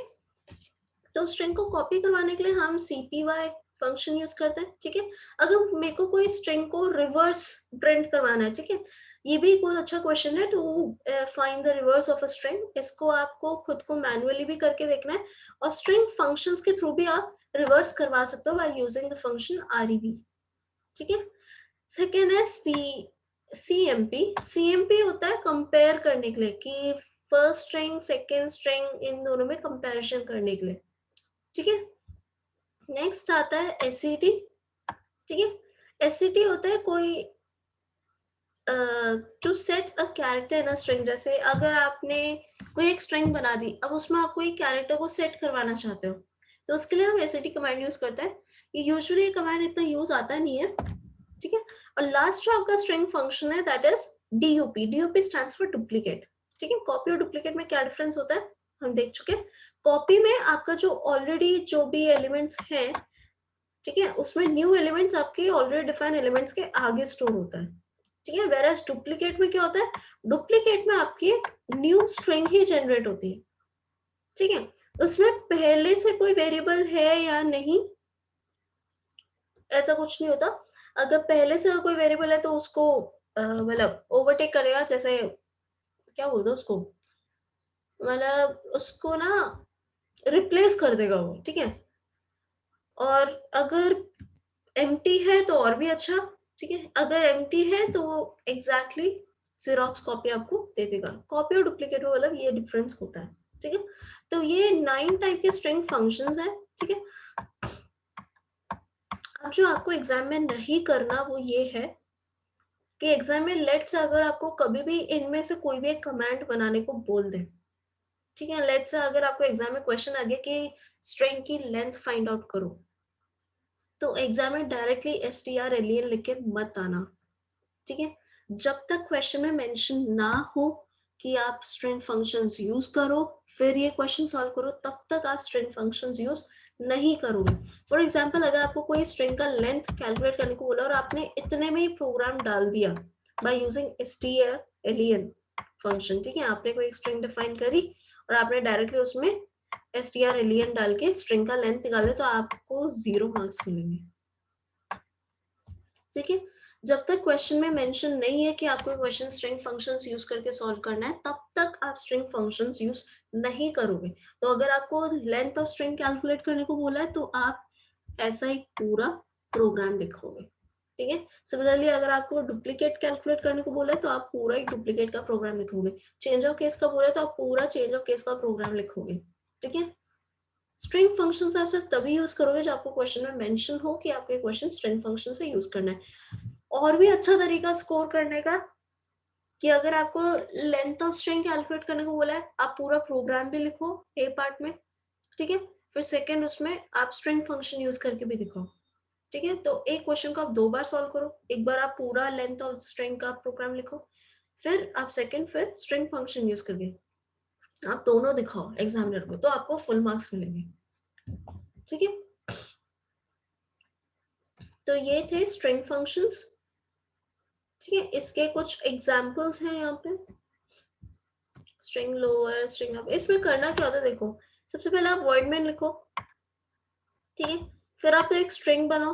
Speaker 1: तो स्ट्रिंग को कॉपी करवाने के लिए हम cpy फंक्शन यूज करते हैं, ठीक है। अगर मेरे को कोई स्ट्रिंग को रिवर्स प्रिंट करवाना है, ठीक है, ये भी एक बहुत अच्छा क्वेश्चन है, to find the reverse of a string. इसको आपको खुद को मैनुअली भी करके देखना है और स्ट्रिंग फंक्शंस के थ्रू भी आप रिवर्स करवा सकते हो by using the function rev, ठीक है। सेकेंड है cmp होता है कंपेयर करने के लिए कि first string second string in दोनों में कंपैरिजन करने के लिए, ठीक है। नेक्स्ट आता है एससीटी, ठीक है। एससीटी होता है कोई to set a character in a string. जैसे अगर आपने कोई एक स्ट्रिंग बना दी, अब उसमें आप कोई कैरेक्टर को सेट करवाना चाहते हो, तो उसके लिए हम एससीटी कमांड यूज करते हैं। ये यूजुअली ये कमांड इतना यूज आता नहीं है, ठीक है। और लास्ट जो आपका स्ट्रिंग फंक्शन है that is DUP. DUP stands for duplicate, ठीक है। कॉपी और डुप्लीकेट में क्या डिफरेंस होता है हम देख चुके हैं। कॉपी में आपका जो ऑलरेडी जो भी एलिमेंट्स हैं, ठीक है, उसमें न्यू एलिमेंट्स आपके ऑलरेडी डिफाइन एलिमेंट्स के आगे स्टोर होता है, ठीक है। वेरएज डुप्लीकेट में क्या होता है, डुप्लीकेट में आपकी न्यू स्ट्रिंग ही जनरेट होती है, ठीक है। उसमें पहले से कोई वेरिएबल है या नहीं ऐसा कुछ नहीं होता। अगर पहले से कोई वेरिएबल है तो उसको मतलब ओवरटेक करेगा, जैसे क्या बोलते हैं उसको, मतलब उसको ना रिप्लेस कर देगा वो, ठीक है। और अगर एम्प्टी है तो और भी अच्छा, ठीक है। अगर एम्प्टी है तो एग्जैक्टली जेरोक्स कॉपी आपको दे देगा। कॉपी और डुप्लीकेट में मतलब ये डिफरेंस होता है, ठीक है। तो ये 9 टाइप के स्ट्रिंग फंक्शंस है, ठीक है। अब जो आपको एग्जाम में नहीं करना वो ये है कि एग्जाम में लेट्स अगर आपको कभी भी इनमें से कोई भी एक कमांड बनाने को बोल दे, ठीक है। लेट्स अगर आपको एग्जाम में क्वेश्चन आ गया कि स्ट्रिंग की लेंथ फाइंड आउट करो, तो एग्जाम में डायरेक्टली str_len लिख के मत आना, ठीक है। जब तक क्वेश्चन में मेंशन ना हो कि आप स्ट्रिंग फंक्शंस यूज करो फिर ये क्वेश्चन सॉल्व करो, तब तक आप स्ट्रिंग फंक्शंस यूज नहीं करोगे। फॉर एग्जांपल अगर आपको कोई स्ट्रिंग का लेंथ कैलकुलेट करने को बोला और आपने इतने में ही प्रोग्राम डाल दिया बाय यूजिंग str_len फंक्शन, ठीक है। आपने कोई स्ट्रिंग डिफाइन करी और आपने डायरेक्टली उसमें str_len डाल के स्ट्रिंग का लेंथ निकाले तो आपको 0 मार्क्स मिलेंगे, ठीक है। जब तक क्वेश्चन में मेंशन नहीं है कि आपको क्वेश्चन स्ट्रिंग फंक्शंस यूज करके सॉल्व करना है तब तक आप स्ट्रिंग फंक्शंस यूज नहीं करोगे। तो अगर आपको लेंथ ऑफ स्ट्रिंग कैलकुलेट करने को बोला है तो आप ऐसा एक पूरा प्रोग्राम लिखोगे, ठीक है। सिमिलरली अगर आपको डुप्लीकेट कैलकुलेट करने को बोला है तो आप पूरा एक डुप्लीकेट का प्रोग्राम लिखोगे। चेंज ऑफ केस का बोला है तो आप पूरा चेंज ऑफ केस का प्रोग्राम लिखोगे, ठीक है। स्ट्रिंग फंक्शंस आप सिर्फ तभी यूज करोगे जब आपको क्वेश्चन में मेंशन हो कि आपके क्वेश्चन स्ट्रिंग फंक्शन से यूज करना है। और भी अच्छा तरीका स्कोर करने का कि अगर आपको लेंथ ऑफ स्ट्रिंग कैलकुलेट करने को बोला है आप पूरा प्रोग्राम भी लिखो ए पार्ट में, ठीक है। फिर सेकंड उसमें आप स्ट्रिंग फंक्शन यूज करके भी दिखाओ, ठीक है। तो एक क्वेश्चन को आप 2 बार सॉल्व करो, एक बार आप पूरा लेंथ ऑफ स्ट्रिंग का प्रोग्राम लिखो, फिर आप सेकंड फिर स्ट्रिंग फंक्शन यूज करके आप दोनों दिखाओ एग्जामिनर को, तो आपको फुल मार्क्स मिलेंगे, ठीक है। तो ये थे स्ट्रिंग फंक्शंस, ठीक है। इसके कुछ एग्जांपल्स हैं यहाँ पे, स्ट्रिंग लोअर स्ट्रिंग अप। इसमें करना क्या होता है देखो, सबसे पहले आप वॉइड मेन लिखो, ठीक है। फिर आप एक स्ट्रिंग बनाओ,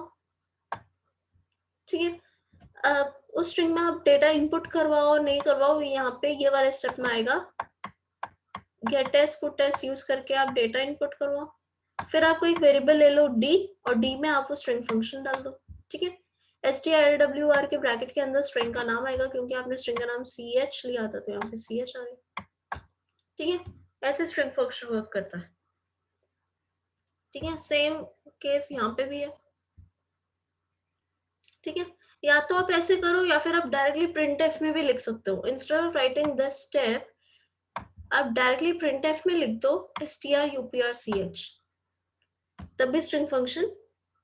Speaker 1: ठीक है। उस स्ट्रिंग में आप डेटा इनपुट करवाओ नहीं करवाओ यहाँ पे ये वाले स्टेप में आएगा। Gets puts use करके आप डेटा इनपुट करवाओ। फिर आपको एक वेरिएबल ले लो डी और डी में आप वो स्ट्रिंग फंक्शन डाल दो, ठीक है। strwr के ब्रैकेट के अंदर स्ट्रिंग का नाम आएगा क्योंकि आपने स्ट्रिंग का नाम ch लिया था तो यहाँ पे ch आ गया, ठीक है। ऐसे स्ट्रिंग फंक्शन वर्क करता है, ठीक है। सेम केस यहाँ पे भी है, ठीक है। या तो आप ऐसे करो या फिर आप डायरेक्टली प्रिंटफ में भी लिख सकते हो। Instead of writing this step आप डायरेक्टली प्रिंटफ में लिख दो strUPRCH, तब भी स्ट्रिंग फंक्शन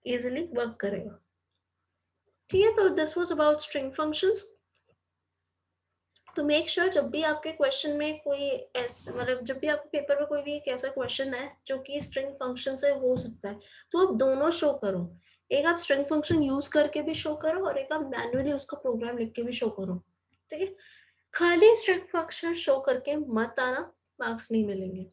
Speaker 1: इजीली वर्क करेगा, ठीक है। तो this was about string functions. तो मेक श्योर जब भी आपके क्वेश्चन में कोई ऐसा मतलब जब भी आपके पेपर में कोई भी एक ऐसा क्वेश्चन है जो कि स्ट्रिंग फंक्शन से हो सकता है, तो आप दोनों शो करो। एक आप स्ट्रिंग फंक्शन यूज करके भी शो करो और एक आप मैन्युअली उसका प्रोग्राम लिख के भी शो करो। ठीक है, खाली स्ट्रिंग फंक्शन शो करके मत आना, मार्क्स नहीं मिलेंगे।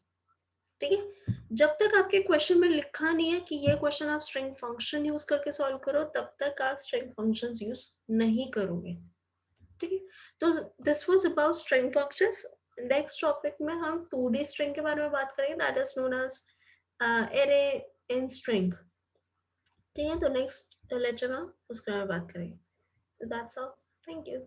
Speaker 1: ठीक है, जब तक आपके क्वेश्चन में लिखा नहीं है कि ये क्वेश्चन आप स्ट्रिंग फंक्शन यूज करके सॉल्व करो, तब तक आप स्ट्रिंग फंक्शंस यूज नहीं करोगे। ठीक है, तो this was about string functions. Next topic में हम 2D स्ट्रिंग के बारे में बात करेंगे, that is known as array in string. ठीक है, तो नेक्स्ट लेक्चर में हम उसके बारे में बात करेंगे। So that's all, thank you.